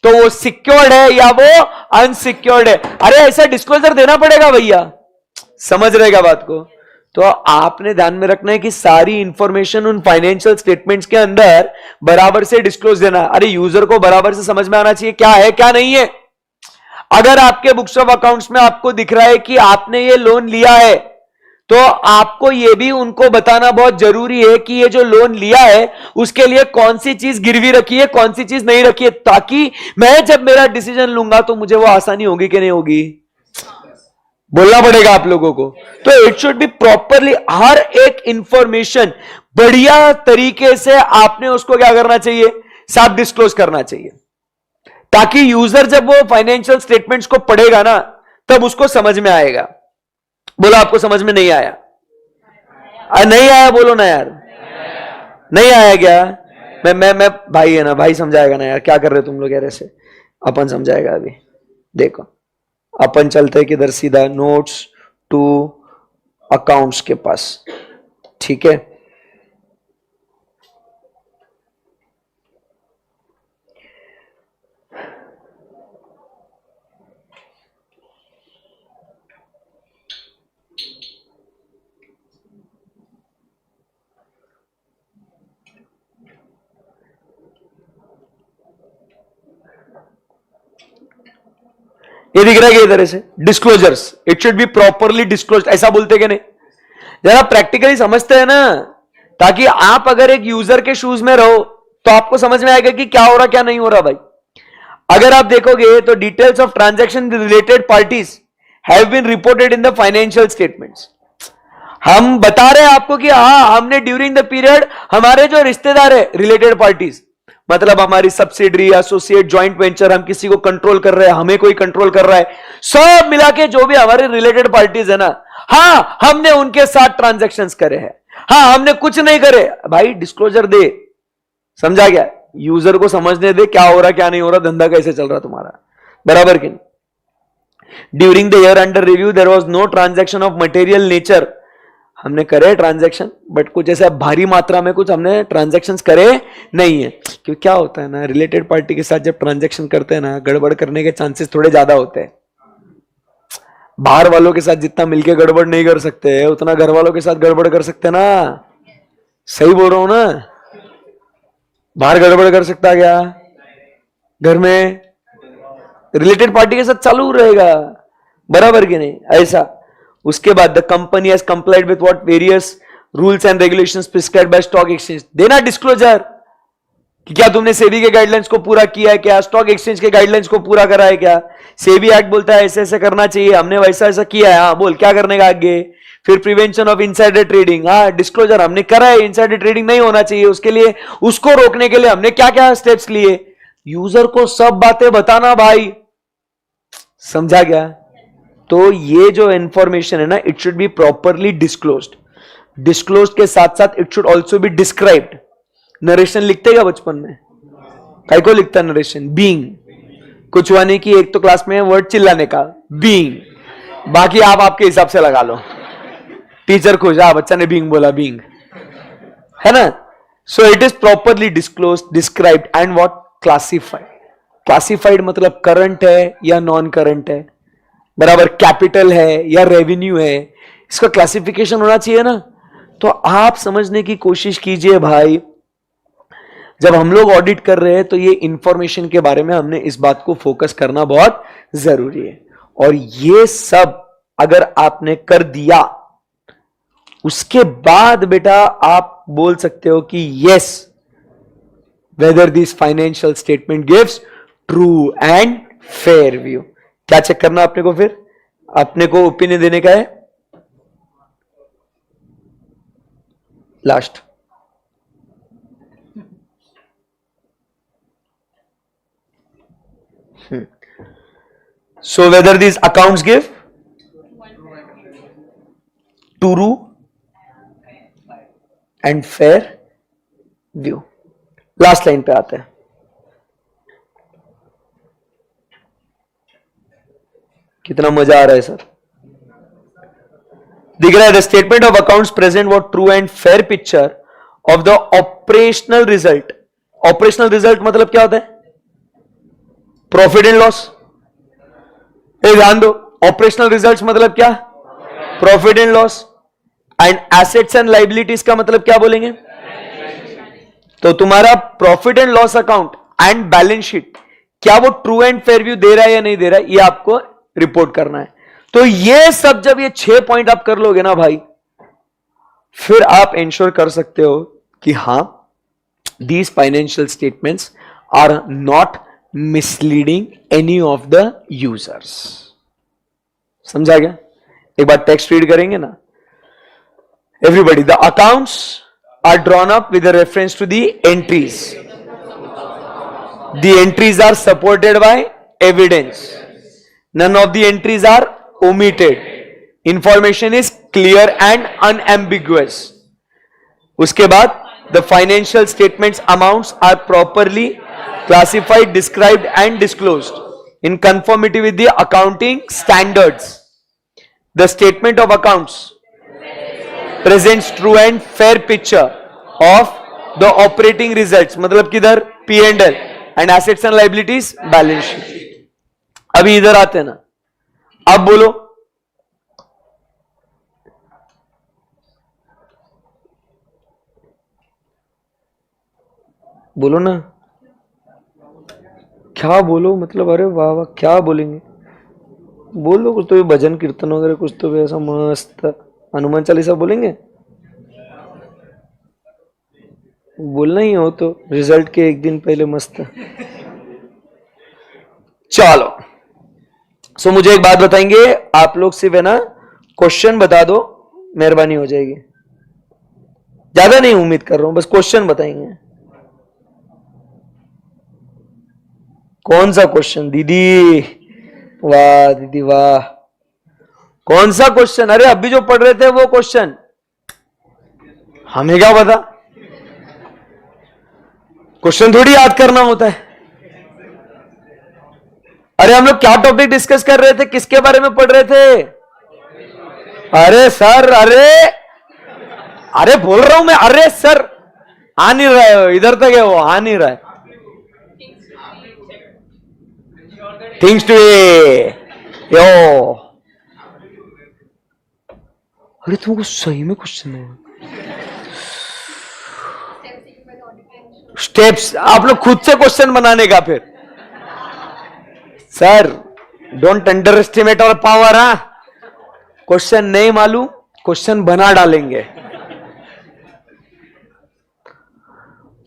तो वो सिक्योर्ड है या वो अनसिक्योर्ड है, अरे ऐसा डिस्क्लोजर देना पड़ेगा भैया। समझ रहेगा बात को? तो आपने ध्यान में रखना है कि सारी इंफॉर्मेशन उन फाइनेंशियल स्टेटमेंट्स के अंदर बराबर से डिस्क्लोज देना। अरे यूजर को बराबर से समझ में आना चाहिए क्या है क्या नहीं है। अगर आपके बुक्स ऑफ अकाउंट्स में आपको दिख रहा है कि आपने ये लोन लिया है, तो आपको ये भी उनको बताना बहुत जरूरी है कि ये जो लोन लिया है उसके लिए कौन सी चीज गिरवी रखी है, कौन सी चीज नहीं रखी है, ताकि मैं जब मेरा डिसीजन लूंगा तो मुझे वो आसानी होगी कि नहीं होगी। बोलना पड़ेगा आप लोगों को। तो इट शुड बी प्रॉपरली, हर एक इंफॉर्मेशन बढ़िया तरीके से आपने उसको क्या करना चाहिए? साफ डिस्क्लोज करना चाहिए, ताकि यूजर जब वो फाइनेंशियल स्टेटमेंट्स को पढ़ेगा ना तब उसको समझ में आएगा। बोलो आपको समझ में नहीं आया? नहीं आया बोलो ना यार। नहीं आया क्या? मैं भाई है ना, भाई समझाएगा ना यार। क्या कर रहे हो तुम लोग यार ऐसे? अपन समझाएगा अभी। देखो अपन चलते हैं किधर, सीधा नोट्स टू अकाउंट्स के पास, ठीक है। ये दिख रहा है कि इधर से disclosures, it should be properly disclose, ऐसा बोलते कि नहीं? जरा प्रैक्टिकली समझते हैं ना, ताकि आप अगर एक यूजर के शूज में रहो तो आपको समझ में आएगा कि क्या हो रहा क्या नहीं हो रहा भाई। अगर आप देखोगे तो details of transaction related parties have been reported in the financial statements. हम बता रहे हैं आपको कि हाँ हमने ड्यूरिंग द पीरियड हमारे जो रिश्तेदार है रिलेटेड पार्टीज, मतलब हमारी सब्सिडरी, एसोसिएट, जॉइंट वेंचर, हम किसी को कंट्रोल कर रहे हैं, हमें कोई कंट्रोल कर रहा है, सब मिला के जो भी हमारे रिलेटेड पार्टीज है ना, हाँ हमने उनके साथ ट्रांजैक्शंस करे हैं, हाँ हमने कुछ नहीं करे। भाई डिस्क्लोजर दे। समझा गया? यूजर को समझने दे क्या हो रहा क्या नहीं हो रहा, धंधा कैसे चल रहा तुम्हारा, बराबर कि नहीं। During the year under review there was no transaction of material nature. हमने करे ट्रांजैक्शन, बट कुछ ऐसा भारी मात्रा में कुछ हमने ट्रांजैक्शंस करे नहीं है। क्योंकि क्या होता है ना, रिलेटेड पार्टी के साथ जब ट्रांजैक्शन करते हैं ना, गड़बड़ करने के चांसेस थोड़े ज्यादा होते हैं। बाहर वालों के साथ जितना मिलके गड़बड़ नहीं कर सकते उतना घर वालों के साथ गड़बड़ कर सकते ना। सही बोल रहा हूं ना? बाहर गड़बड़ कर सकता क्या? घर में रिलेटेड पार्टी के साथ चालू रहेगा, बराबर कि नहीं? ऐसा। उसके बाद the company has complied with what various rules and regulations prescribed bye stock exchange, देना डिस्क्लोजर कि क्या तुमने सेबी के गाइडलाइंस को पूरा किया है, क्या स्टॉक एक्सचेंज के गाइडलाइंस को पूरा करा है क्या? सेबी एक्ट बोलता है ऐसे ऐसे करना चाहिए, हमने वैसा ऐसा किया है, हाँ बोल क्या करने का आगे? फिर प्रिवेंशन ऑफ इनसाइडर ट्रेडिंग, हाँ डिस्क्लोजर हमने करा है, इनसाइडर ट्रेडिंग नहीं होना चाहिए, उसके लिए उसको रोकने के लिए हमने क्या क्या स्टेप्स लिए, यूजर को सब बातें बताना भाई, समझा गया? तो ये जो इंफॉर्मेशन है ना, it should be properly disclosed. Disclosed के साथ साथ it should also be described. Narration लिखते क्या बचपन में? काय को लिखता है नरेशन? बीइंग। कुछ हुआ नहीं कि एक तो क्लास में वर्ड चिल्लाने का, बीइंग, बाकी आप आपके हिसाब से लगा लो। टीचर खुश, बच्चा ने बीइंग बोला, बीइंग, है ना? So it is properly disclosed, described and what? Classified. Classified मतलब करंट है या नॉन करंट है, बराबर, कैपिटल है या रेवेन्यू है, इसका क्लासिफिकेशन होना चाहिए ना। तो आप समझने की कोशिश कीजिए भाई, जब हम लोग ऑडिट कर रहे हैं तो ये इंफॉर्मेशन के बारे में हमने इस बात को फोकस करना बहुत जरूरी है। और ये सब अगर आपने कर दिया, उसके बाद बेटा आप बोल सकते हो कि yes, whether this financial statement gives true and fair view. क्या चेक करना अपने को? फिर अपने को ओपिनियन देने का है। Last, so whether these accounts give true and fair view। Last line पे आते हैं। कितना मजा आ रहा है सर, दिख रहा है? The statement of accounts present what true and fair picture of the operational result. Operational result मतलब क्या होता है? Profit and loss. ध्यान दो, ऑपरेशनल रिजल्ट्स मतलब क्या? Profit and loss. And assets and liabilities का मतलब क्या बोलेंगे? तो तुम्हारा profit and loss account and balance sheet, क्या वो ट्रू एंड फेयर व्यू दे रहा है या नहीं दे रहा है, ये आपको रिपोर्ट करना है। तो ये सब जब ये 6 पॉइंट आप कर लोगे ना भाई, फिर आप इंश्योर कर सकते हो कि हां, these financial statements are not misleading any of the users. समझा गया? एक बार टेक्स्ट रीड करेंगे ना everybody. The accounts are drawn up with reference to the entries. The entries are supported by evidence. None of the entries are omitted. Information is clear and unambiguous. उसके बाद the financial statements amounts are properly classified, described and disclosed in conformity with the accounting standards. The statement of accounts presents true and fair picture of the operating results, मतलब किधर? P&L and assets and liabilities balance sheet। अभी इधर आते हैं ना, अब बोलो, बोलो ना, क्या बोलो? मतलब अरे वाह वाह, क्या बोलेंगे? बोलो कुछ तो, भजन कीर्तन वगैरह कुछ तो भी ऐसा मस्त, हनुमान चालीसा बोलेंगे। बोलना ही हो तो रिजल्ट के एक दिन पहले मस्त। चलो, सो मुझे एक बात बताएंगे आप लोग, सिर्फ है ना क्वेश्चन बता दो, मेहरबानी हो जाएगी। ज्यादा नहीं उम्मीद कर रहा हूं, बस क्वेश्चन बताएंगे। कौन सा क्वेश्चन दीदी? वाह दीदी वाह, कौन सा क्वेश्चन? अरे अभी जो पढ़ रहे थे वो क्वेश्चन, हमें क्या पता? क्वेश्चन थोड़ी याद करना होता है। अरे हम लोग क्या टॉपिक डिस्कस कर रहे थे, किसके बारे में पढ़ रहे थे? अरे सर, अरे बोल रहा हूं मैं, अरे सर आ नहीं रहा है, इधर तक है वो, आ नहीं रहा है। थिंग्स टू यो, अरे तुमको सही में क्वेश्चन है? स्टेप्स आप लोग खुद से क्वेश्चन बनाने का फिर। सर डोंट अंडर एस्टिमेट और पावर। हाँ, क्वेश्चन नहीं मालूम, क्वेश्चन बना डालेंगे।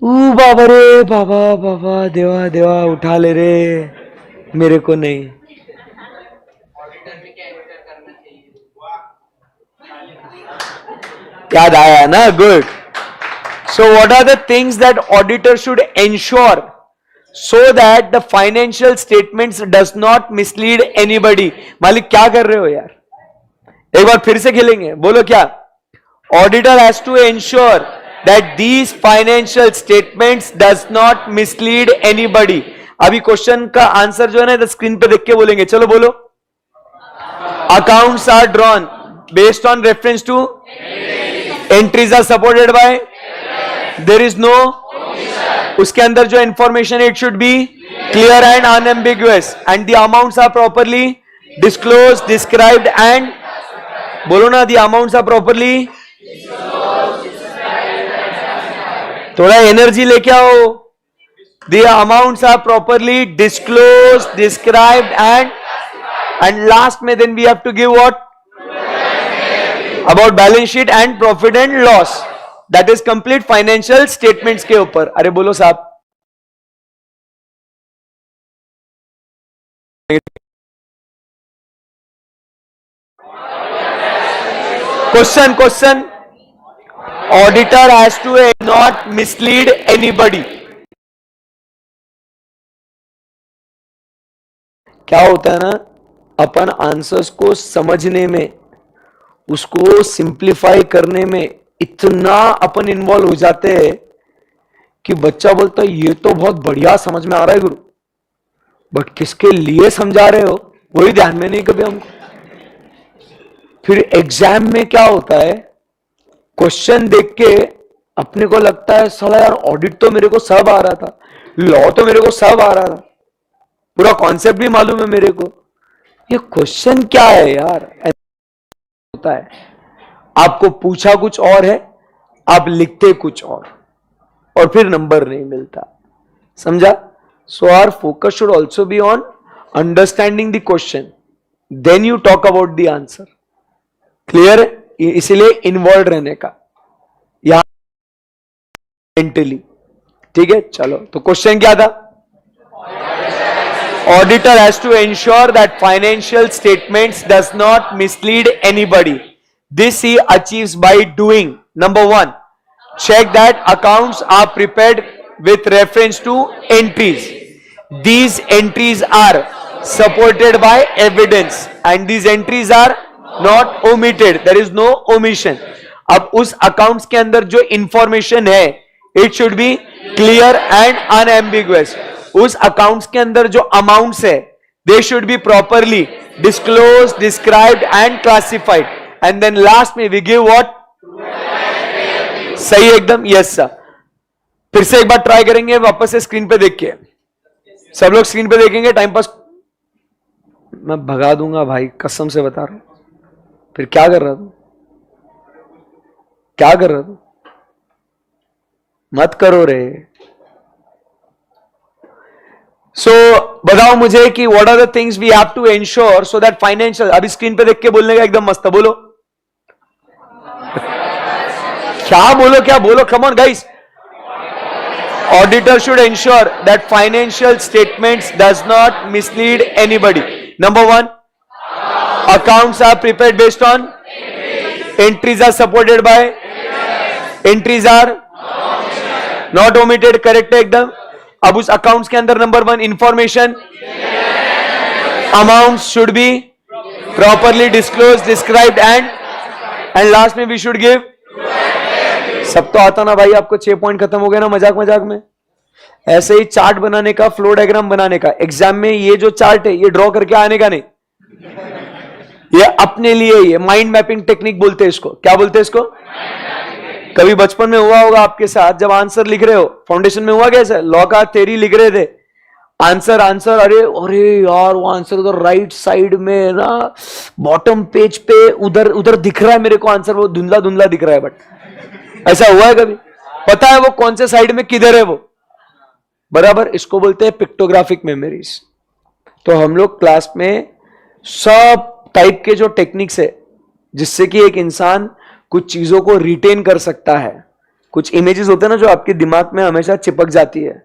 बाबा रे बाबा, बाबा देवा देवा उठा ले रे, मेरे को नहीं। याद आया ना? Good. So what are the things that auditor should ensure so that the financial statements does not mislead anybody? मालिक क्या कर रहे हो यार? एक बार फिर से खेलेंगे, बोलो क्या? Auditor has to ensure that these financial statements does not mislead anybody. अभी क्वेश्चन का आंसर जो है ना स्क्रीन पे देख के बोलेंगे, चलो बोलो। Accounts are drawn based on reference to entries are supported by there is no उसके अंदर जो information it should be clear and unambiguous and the amounts are properly disclose described and बोलो ना, द अमाउंट्स आर प्रॉपरली, थोड़ा एनर्जी लेके आओ, the amounts are properly disclose described and last में then we have to give what about balance sheet and profit and loss, that is complete financial statements के ऊपर। अरे बोलो साहब, question auditor has to not mislead anybody. क्या होता है ना, अपन आंसर्स को समझने में, उसको सिंप्लीफाई करने में इतना अपन इन्वॉल्व हो जाते हैं कि बच्चा बोलता है ये तो बहुत बढ़िया समझ में आ रहा है गुरु, बट किसके लिए समझा रहे हो वही ध्यान में नहीं कभी हमको। फिर एग्जाम में क्या होता है, क्वेश्चन देख के अपने को लगता है साला यार ऑडिट तो मेरे को सब आ रहा था, लॉ तो मेरे को सब आ रहा था, पूरा कॉन्सेप्ट भी मालूम है मेरे को, ये क्वेश्चन क्या है यार। होता है आपको पूछा कुछ और है, आप लिखते कुछ और फिर नंबर नहीं मिलता, समझा? So our focus should also be on understanding the question, then you talk about the answer. Clear है? इसीलिए इन्वॉल्व रहने का यहां मेंटली, ठीक है? चलो, तो क्वेश्चन क्या था? Auditor has to ensure that financial statements does not mislead anybody. This he achieves by doing, number 1, check that accounts are prepared with reference to entries. These entries are supported by evidence and these entries are not omitted. There is no omission. अब उस accounts के अंदर जो information है, it should be clear and unambiguous. उस accounts के अंदर जो amounts है, they should be properly disclosed, described and classified. And then last में we give what? सही एकदम, यस सर। फिर से एक बार ट्राई करेंगे वापस से स्क्रीन पे देख के, सब लोग स्क्रीन पे देखेंगे, टाइम पास मैं भगा दूंगा भाई, कसम से बता रहा हूं। फिर क्या कर रहा था, क्या कर रहा था? मत करो रे। सो बताओ मुझे कि what are the things we have to ensure so that financial, अभी स्क्रीन पे देख के बोलने का एकदम मस्त, बोलो क्या बोलो, क्या बोलो, come on guys. Auditor should ensure that financial statements does not mislead anybody. Number 1, accounts are prepared based on entries are supported by entries are not omitted. Correct है एकदम. अब उस अकाउंट्स के अंदर number 1 information, amounts should be properly disclose, described and last में वी शुड गिव. सब तो आता ना भाई आपको, 6 पॉइंट खत्म हो गए ना मजाक मजाक में. ऐसे ही चार्ट बनाने का, फ्लो डायग्राम बनाने का, एग्जाम में ये जो चार्ट है ये ड्रॉ करके आने का नहीं, ये अपने लिए, ये माइंड मैपिंग टेक्निक बोलते हैं इसको. क्या बोलते हैं इसको? कभी बचपन में हुआ होगा आपके साथ, जब आंसर लिख रहे हो, फाउंडेशन में हुआ कैसे, लॉ का थ्योरी लिख रहे थे, आंसर अरे अरे यार वो आंसर उधर राइट साइड में ना, बॉटम पेज पे उधर उधर दिख रहा है मेरे को आंसर, वो धुंधला धुंधला दिख रहा है, बट ऐसा हुआ है कभी? पता है वो कौन से साइड में किधर है वो, बराबर, इसको बोलते हैं पिक्टोग्राफिक मेमोरीज। तो हम लोग क्लास में सब टाइप के जो टेक्निक्स है जिससे कि एक इंसान कुछ चीजों को रिटेन कर सकता है, कुछ इमेजेस होते हैं ना जो आपके दिमाग में हमेशा चिपक जाती है,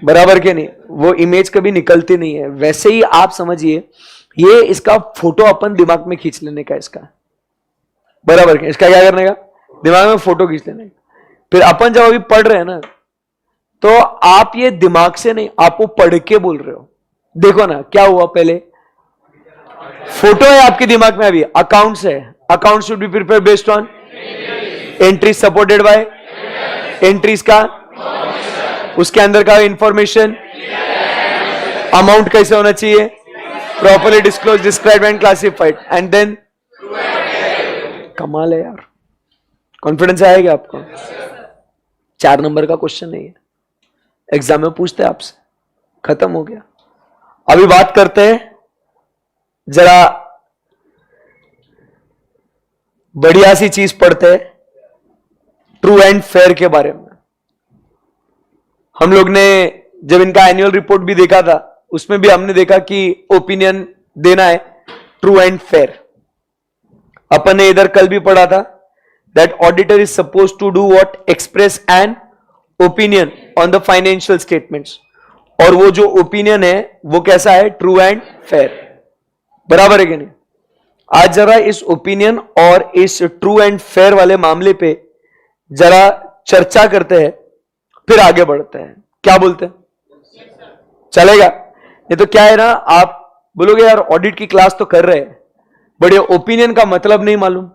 बराबर के नहीं, वो इमेज कभी निकलती नहीं है, वैसे ही आप समझिए ये इसका फोटो अपन दिमाग में खींच लेने का, इसका बराबर के, इसका क्या करने का, दिमाग में फोटो खींच लेने का। फिर अपन जब अभी पढ़ रहे हैं ना, तो आप ये दिमाग से नहीं, आप वो पढ़ के बोल रहे हो। देखो ना क्या हुआ, पहले फोटो है आपके दिमाग में, अभी अकाउंट्स है, account should be prepare based on entry supported by entries का, उसके अंदर का इंफॉर्मेशन, अमाउंट कैसे होना चाहिए, properly disclose, describe and classified, and then कमाल है यार, कॉन्फिडेंस आएगा आपको। 4 नंबर का क्वेश्चन नहीं है, एग्जाम में पूछते हैं आपसे, खत्म हो गया। अभी बात करते हैं जरा बढ़िया सी चीज पढ़ते हैं, ट्रू एंड फेयर के बारे में। हम लोग ने जब इनका एनुअल रिपोर्ट भी देखा था, उसमें भी हमने देखा कि ओपिनियन देना है ट्रू एंड फेयर। अपन ने इधर कल भी पढ़ा था that auditor is suppose to do what, express an opinion on the financial statements, और वो जो ओपिनियन है वो कैसा है, ट्रू एंड फेयर, बराबर है कि नहीं। आज जरा इस ओपिनियन और इस ट्रू एंड फेयर वाले मामले पे जरा चर्चा करते हैं, फिर आगे बढ़ते हैं। क्या बोलते हैं, चलेगा? ये तो क्या है ना, आप बोलोगे यार ऑडिट की क्लास तो कर रहे हैं, बट ये ओपिनियन का मतलब नहीं मालूम,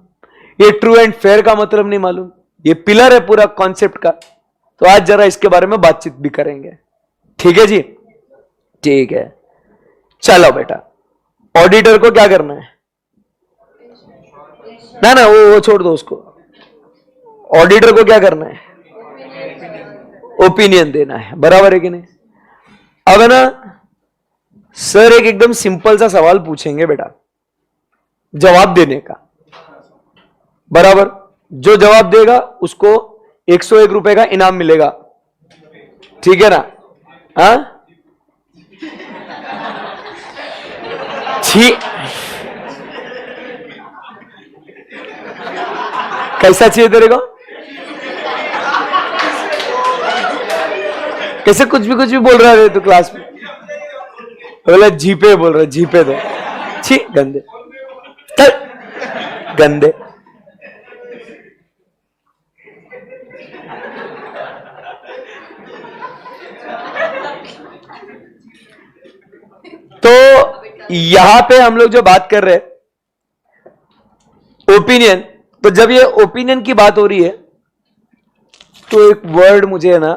ये ट्रू एंड फेयर का मतलब नहीं मालूम, ये पिलर है पूरा कॉन्सेप्ट का। तो आज जरा इसके बारे में बातचीत भी करेंगे, ठीक है जी? ठीक है, चलो बेटा, ऑडिटर को क्या करना है, ना ना वो छोड़ दो उसको, ऑडिटर को क्या करना है, ओपिनियन देना है, बराबर है कि नहीं। अब है ना सर एक एकदम सिंपल सा सवाल पूछेंगे बेटा, जवाब देने का, बराबर, जो जवाब देगा उसको 101 रुपए का इनाम मिलेगा, ठीक है ना? हाँ ठीक, कैसा चाहिए तेरे को, कैसे कुछ भी बोल रहा है तू क्लास में, बोला जीपे बोल रहा, जीपे दो, छी गंदे, चल गंदे। तो यहां पे हम लोग जो बात कर रहे हैं ओपिनियन, तो जब ये ओपिनियन की बात हो रही है तो एक वर्ड मुझे है ना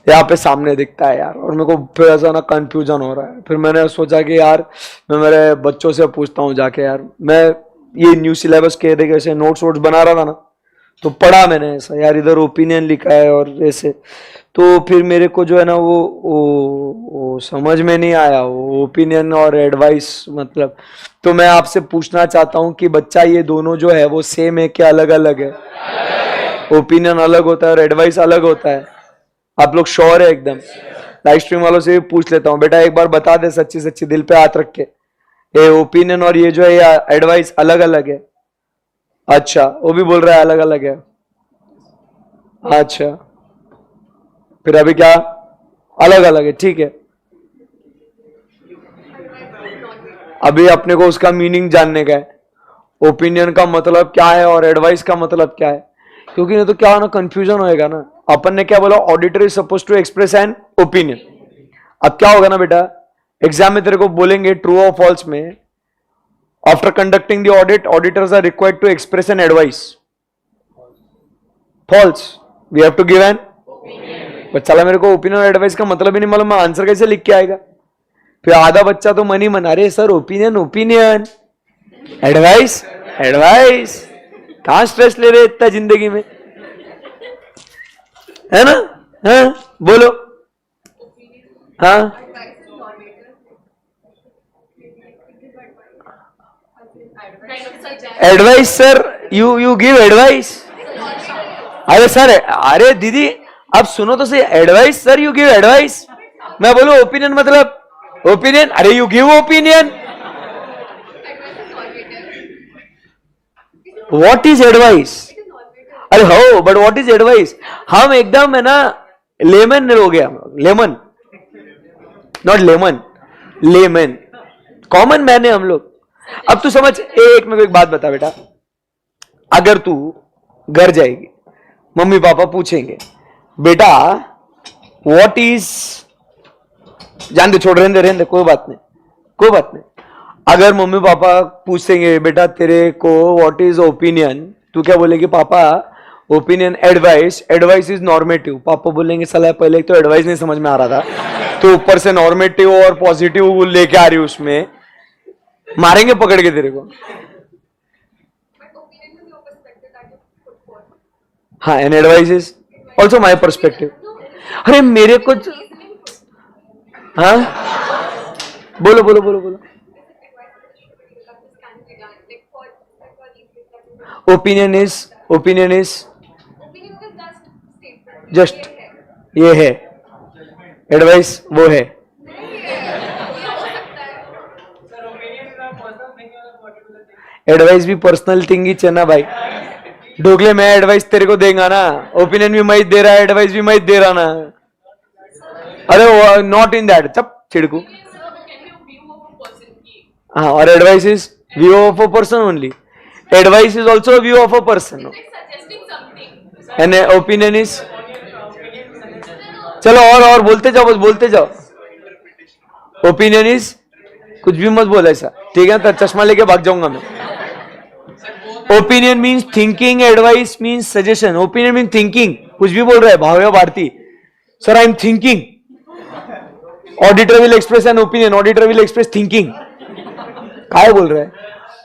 यहाँ पे सामने दिखता है यार, और मेरे को फिर ऐसा ना कंफ्यूजन हो रहा है। फिर मैंने सोचा कि यार मैं मेरे बच्चों से पूछता हूँ जाके, यार मैं ये न्यू सिलेबस के देखिए ऐसे नोट्स वोट्स बना रहा था ना, तो पढ़ा मैंने ऐसा यार, इधर ओपिनियन लिखा है और ऐसे, तो फिर मेरे को जो है ना वो समझ में नहीं आया वो ओपिनियन और एडवाइस मतलब। तो मैं आपसे पूछना चाहता हूँ कि बच्चा ये दोनों जो है वो सेम है क्या अलग अलग है? ओपिनियन अलग होता है और एडवाइस अलग होता है, आप लोग श्योर है एकदम? लाइव स्ट्रीम वालों से भी पूछ लेता हूँ, बेटा एक बार बता दे सच्ची सच्ची दिल पे हाथ रख के, ये ओपिनियन और ये जो है ये एडवाइस अलग अलग है? अच्छा, वो भी बोल रहा है अलग अलग है। अच्छा, फिर अभी क्या अलग अलग है, ठीक है। अभी अपने को उसका मीनिंग जानने का है, ओपिनियन का मतलब क्या है और एडवाइस का मतलब क्या है, क्योंकि नहीं तो क्या ना कंफ्यूजन होएगा ना। अपन ने क्या बोला, auditor is suppose to express an opinion. अब क्या होगा ना बेटा, एग्जाम में तेरे को बोलेंगे ट्रू और फॉल्स में, after conducting the audit auditors are required to express an advice, false we have to give an. But चला मेरे को ओपिनियन और एडवाइस का मतलब ही नहीं मालूम, मैं आंसर कैसे लिख के आएगा? फिर आधा बच्चा तो मन ही मन, अरे sir opinion opinion, advice advice, कहां स्ट्रेस ले रहे इतना जिंदगी में, है ना? हाँ बोलो, हाँ advice sir, you give advice. अरे सर, अरे दीदी अब सुनो तो सही, advice sir, you give advice, मैं बोलूं ओपिनियन मतलब ओपिनियन, अरे you give opinion, what is advice? अरे हो, बट व्हाट इज एडवाइस? हम एकदम है ना लेमन हो गया, lemon, not lemon, lemon, common man है हम लोग। अब तू समझ, एक मेरे को एक बात बता बेटा, अगर तू घर जाएगी, मम्मी पापा पूछेंगे बेटा व्हाट इज, जान दे, छोड़, रहने दे, कोई बात नहीं, कोई बात नहीं। अगर मम्मी पापा पूछेंगे बेटा तेरे को व्हाट इज ओपिनियन, तू क्या बोलेगी? पापा opinion, advice, advice is normative. पापा बोलेंगे साला पहले तो एडवाइस नहीं समझ में आ रहा था, तो ऊपर से नॉर्मेटिव और पॉजिटिव लेके आ रही उसमें, मारेंगे पकड़ के तेरे को। हाँ, and advice is also my perspective. अरे मेरे को, हाँ बोलो बोलो बोलो बोलो। ओपिनियन इज जस्ट ये है, एडवाइस वो है। एडवाइस भी पर्सनल थिंग ही है ना भाई, ढोकले मैं एडवाइस तेरे को देगा ना, ओपिनियन भी मैं दे रहा है, एडवाइस भी मैं दे रहा ना। अरे नॉट इन दैट, चप चिड़कू। हाँ, और advice is view of a person only, advice is also view of a person, and opinion is, चलो और बोलते जाओ, बस बोलते जाओ। ओपिनियन इज, कुछ भी मत बोला ऐसा, ठीक है? तो चश्मा लेके भाग जाऊंगा मैं। Opinion means thinking, advice means suggestion. Opinion means thinking, कुछ भी बोल रहा है Bhavya Bharti, sir I am thinking, auditor will express an opinion, auditor will express thinking, काय बोल रहा है?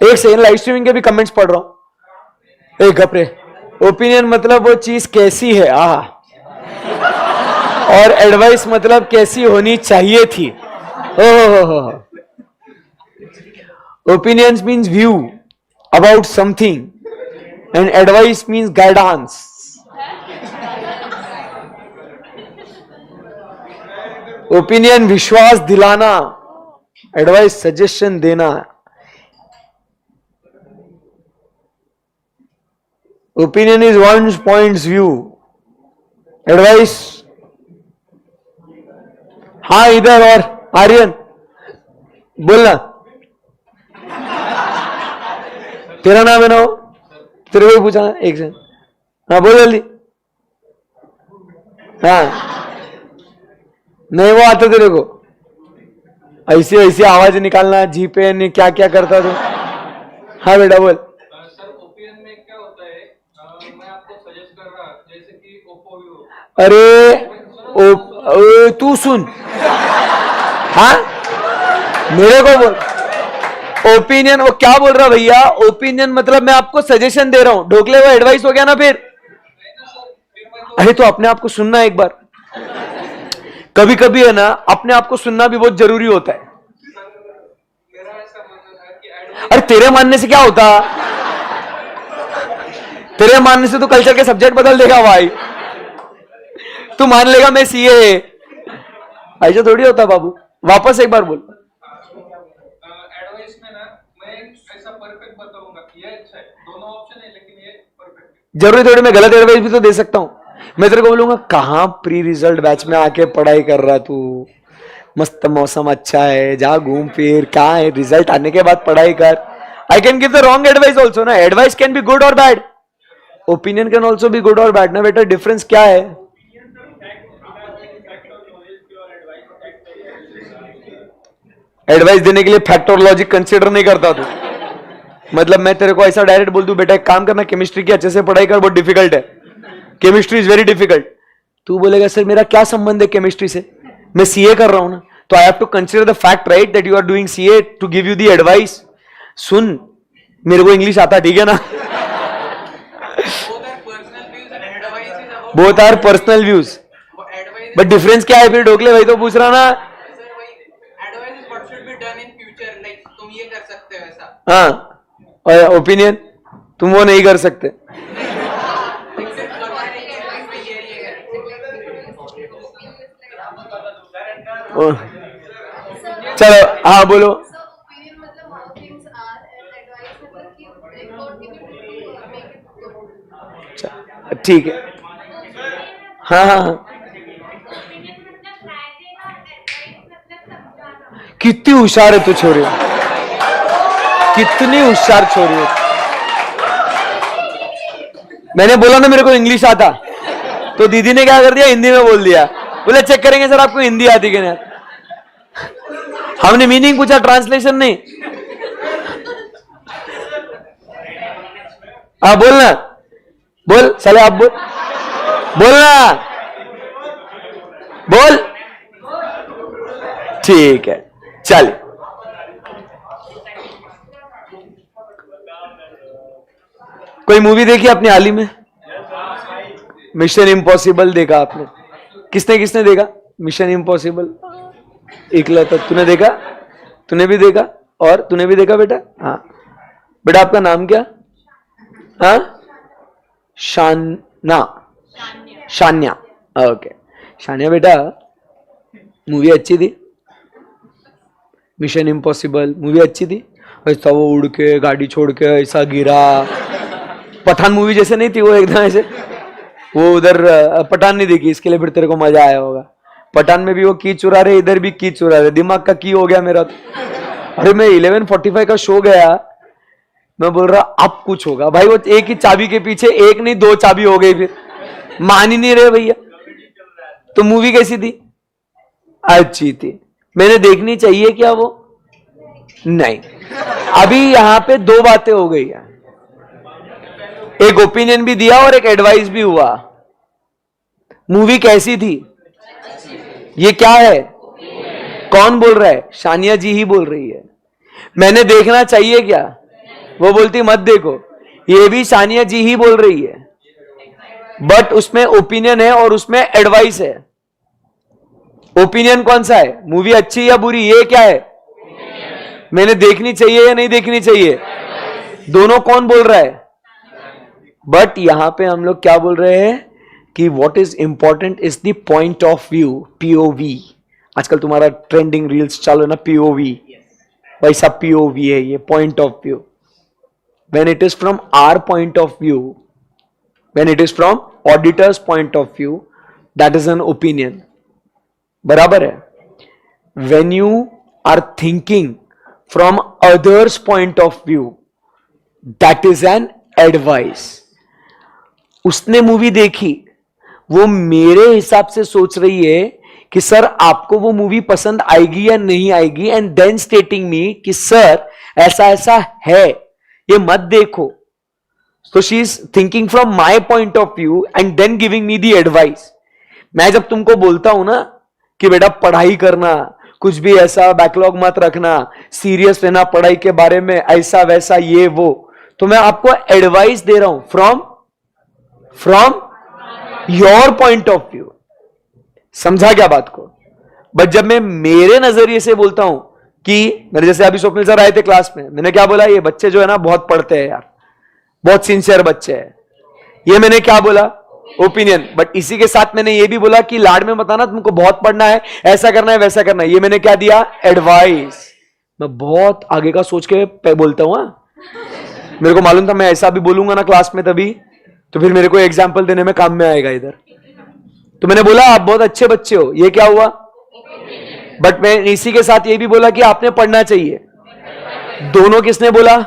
एक सेकंड, लाइव स्ट्रीमिंग के भी कमेंट्स पढ़ रहा हूं, एक घपरे। ओपिनियन मतलब वो चीज कैसी है, और एडवाइस मतलब कैसी होनी चाहिए थी। हो। Opinions means view about something and advice means guidance. Opinion विश्वास दिलाना, एडवाइस सजेशन देना। Opinion is one point view, advice, हाँ इधर, और आर्यन बोलना, तेरा नाम है ना, तेरे को पूछा एक से, हाँ बोल जल्दी। हाँ नहीं वो आता तेरे को, ऐसी ऐसी आवाज निकालना, जी पे क्या क्या करता तू। हाँ बेटा बोल। सर ओपिनियन में क्या होता है, मैं आपको सजेस्ट कर रहा, जैसे कि ओप्पो व्यू। अरे तू सुन, हाँ मेरे को बोल। ओपिनियन वो क्या बोल रहा भैया? ओपिनियन मतलब मैं आपको सजेशन दे रहा हूं, ढोकले वो एडवाइस हो गया ना फिर। अरे तो अपने आप को सुनना एक बार, कभी कभी है ना अपने आप को सुनना भी बहुत जरूरी होता है। अरे तेरे मानने से क्या होता? तेरे मानने से तो कल्चर के सब्जेक्ट बदल देगा भाई, तू मान लेगा मैं सीए, ऐसा थोड़ी होता बाबू। वापस एक बार बोल। जरूरी थोड़ी मैं गलत एडवाइस भी तो दे सकता हूं। मैं तेरे को बोलूंगा कहां प्री रिजल्ट बैच में आके पढ़ाई कर रहा तू, मस्त मौसम अच्छा है, जा घूम फिर, क्या है रिजल्ट आने के बाद पढ़ाई कर। I can give the wrong advice also ना, एडवाइस कैन बी गुड और bad, opinion can also be good और बैड ना बेटा। डिफरेंस क्या है? एडवाइस देने के लिए फैक्ट और लॉजिक कंसीडर नहीं करता तू। मतलब मैं तेरे को ऐसा डायरेक्ट बोल दूं बेटा एक काम करना, केमिस्ट्री की अच्छे से पढ़ाई कर, बहुत डिफिकल्ट है, केमिस्ट्री इज वेरी डिफिकल्ट। तू बोलेगा सर मेरा क्या संबंध है केमिस्ट्री से, मैं सीए कर रहा हूं ना। तो I have to consider the fact right that you are doing CA to give you the advice. सुन मेरे को इंग्लिश आता, ठीक है ना? Both are personal views, but difference क्या है फिर ढोकले भाई? तो पूछ रहा ना। हाँ, और ओपिनियन तुम वो नहीं कर सकते। ओ, चलो हाँ बोलो। So opinion मतलब how things are and advice मतलब कि like what can you do to make it good. ठीक है, हाँ हाँ हाँ। कितनी होशियार है तू छोरी, कितनी होशियार छोरी है। मैंने बोला ना मेरे को इंग्लिश आता, तो दीदी ने क्या कर दिया, हिंदी में बोल दिया। बोले चेक करेंगे सर आपको हिंदी आती कि नहीं। हमने मीनिंग पूछा, ट्रांसलेशन नहीं। हाँ बोलना, बोल साले, आप बोल, बोलना, बोल। ठीक है, चल। कोई मूवी देखी आपने हाल ही में? मिशन इम्पॉसिबल देखा आपने? किसने किसने देखा मिशन इम्पॉसिबल? एकला था, तूने देखा? तूने भी देखा? और तूने भी देखा बेटा? हाँ बेटा, आपका नाम क्या? हाँ, शान्या, शान्या, ओके। शान्या बेटा, मूवी अच्छी थी? मिशन इम्पॉसिबल मूवी अच्छी थी? ऐसा वो उड़ के गाड़ी छोड़ के ऐसा गिरा, पठान मूवी जैसे नहीं थी वो एकदम ऐसे। वो उधर पठान नहीं देखी, इसके लिए फिर तेरे को मजा आया होगा। पठान में भी वो की चुरा रहे, इधर भी की चुरा रहे, दिमाग का की हो गया मेरा तो। अरे मैं 11:45 का शो गया, मैं बोल रहा अब कुछ होगा भाई। वो एक ही चाबी के पीछे एक नहीं 2 चाबी हो गई, फिर मान ही नहीं रहे भैया। तो मूवी कैसी थी? अच्छी थी। मैंने देखनी चाहिए क्या वो? नहीं। अभी यहां पे 2 बातें हो गई है, एक ओपिनियन भी दिया और एक एडवाइस भी हुआ। मूवी कैसी थी? ये क्या है? कौन बोल रहा है? शानिया जी ही बोल रही है। मैंने देखना चाहिए क्या? वो बोलती मत देखो। ये भी शानिया जी ही बोल रही है, बट उसमें ओपिनियन है और उसमें एडवाइस है। ओपिनियन कौन सा है? मूवी अच्छी या बुरी, ये क्या है? मैंने देखनी चाहिए या नहीं देखनी चाहिए, दोनों कौन बोल रहा है? बट यहां पे हम लोग क्या बोल रहे हैं कि what is important is the point of view, POV. आजकल तुम्हारा ट्रेंडिंग रील्स चालू है ना, पीओवी, वैसा पीओवी है ये, point of view. When it is from our point of view, when it is from auditors point of view, that is an opinion. बराबर है? When you are thinking from others point of view, that is an advice. उसने मूवी देखी, वो मेरे हिसाब से सोच रही है कि सर आपको वो मूवी पसंद आएगी या नहीं आएगी, एंड देन स्टेटिंग मी कि सर ऐसा ऐसा है, ये मत देखो। So she is thinking from my point of view and then giving me the advice. मैं जब तुमको बोलता हूं ना कि बेटा पढ़ाई करना, कुछ भी ऐसा बैकलॉग मत रखना, सीरियस रहना पढ़ाई के बारे में, ऐसा वैसा ये वो, तो मैं आपको एडवाइस दे रहा हूं from your point of view. समझा क्या बात को? बट जब मैं मेरे नजरिए से बोलता हूं कि मेरे जैसे अभी स्वप्निल सर आए थे क्लास में, मैंने क्या बोला, ये बच्चे जो है ना बहुत पढ़ते हैं यार, बहुत सिंसियर बच्चे हैं, ये मैंने क्या बोला? ओपिनियन। बट इसी के साथ मैंने ये भी बोला कि लाड में बताना, तुमको बहुत पढ़ना है, ऐसा करना है वैसा करना है, ये मैंने क्या दिया? एडवाइस। मैं बहुत आगे का सोच के बोलता हूं। मेरे को मालूम था मैं ऐसा भी बोलूंगा ना क्लास में तभी, तो फिर मेरे को एग्जाम्पल देने में काम में आएगा इधर। तो मैंने बोला आप बहुत अच्छे बच्चे हो, ये क्या हुआ? बट मैं इसी के साथ ये भी बोला कि आपने पढ़ना चाहिए। दोनों किसने बोला?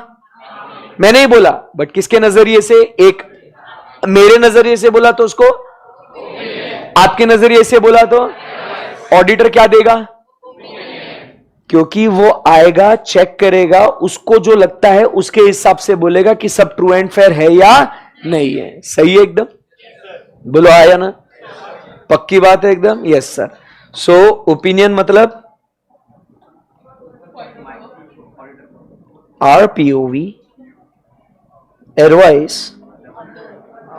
मैंने ही बोला, बट किसके नजरिए से? एक मेरे नजरिए से बोला तो उसको, आपके नजरिए से बोला तो ऑडिटर क्या देगा? क्योंकि वो आएगा, चेक करेगा, उसको जो लगता है उसके हिसाब से बोलेगा कि सब ट्रू एंड फेयर है या नहीं है। सही है एकदम? बोलो आया ना? पक्की बात है एकदम? Yes sir. सो ओपिनियन मतलब our POV, advice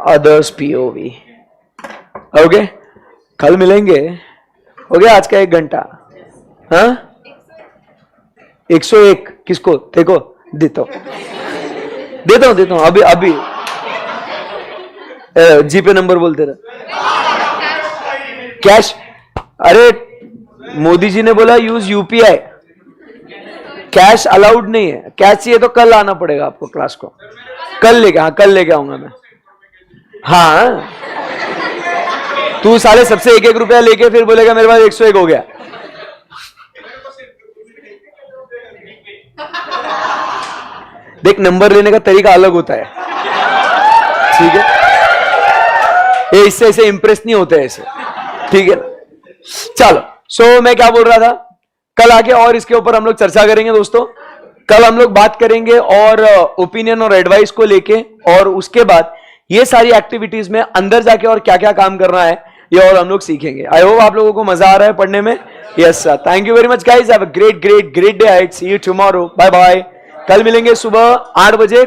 others POV. Okay, कल मिलेंगे। हो गया आज का 1 घंटा? हाँ 101 किसको? देखो देता हूं अभी जीपे नंबर बोलते रहे। कैश? अरे मोदी जी ने बोला यूज यूपीआई, कैश अलाउड नहीं है। कैश चाहिए तो कल आना पड़ेगा आपको क्लास को, कल लेके आऊंगा मैं। हाँ, तू साले सबसे 1-1 रुपया लेके फिर बोलेगा मेरे पास 101 हो गया। देख, नंबर लेने का तरीका अलग होता है, ठीक है? ये इससे ऐसे इंप्रेस नहीं होते ऐसे, ठीक है? चलो, सो मैं क्या बोल रहा था, कल आके और इसके ऊपर हम लोग चर्चा करेंगे दोस्तों। कल हम लोग बात करेंगे और ओपिनियन और एडवाइस को लेके, और उसके बाद ये सारी एक्टिविटीज में अंदर जाके और क्या क्या काम करना है ये और हम लोग सीखेंगे। आई होप आप लोगों को मजा आ रहा है पढ़ने में। Yes sir, thank you very much guys, have a great day, I see you tomorrow, bye bye. कल मिलेंगे सुबह 8 बजे।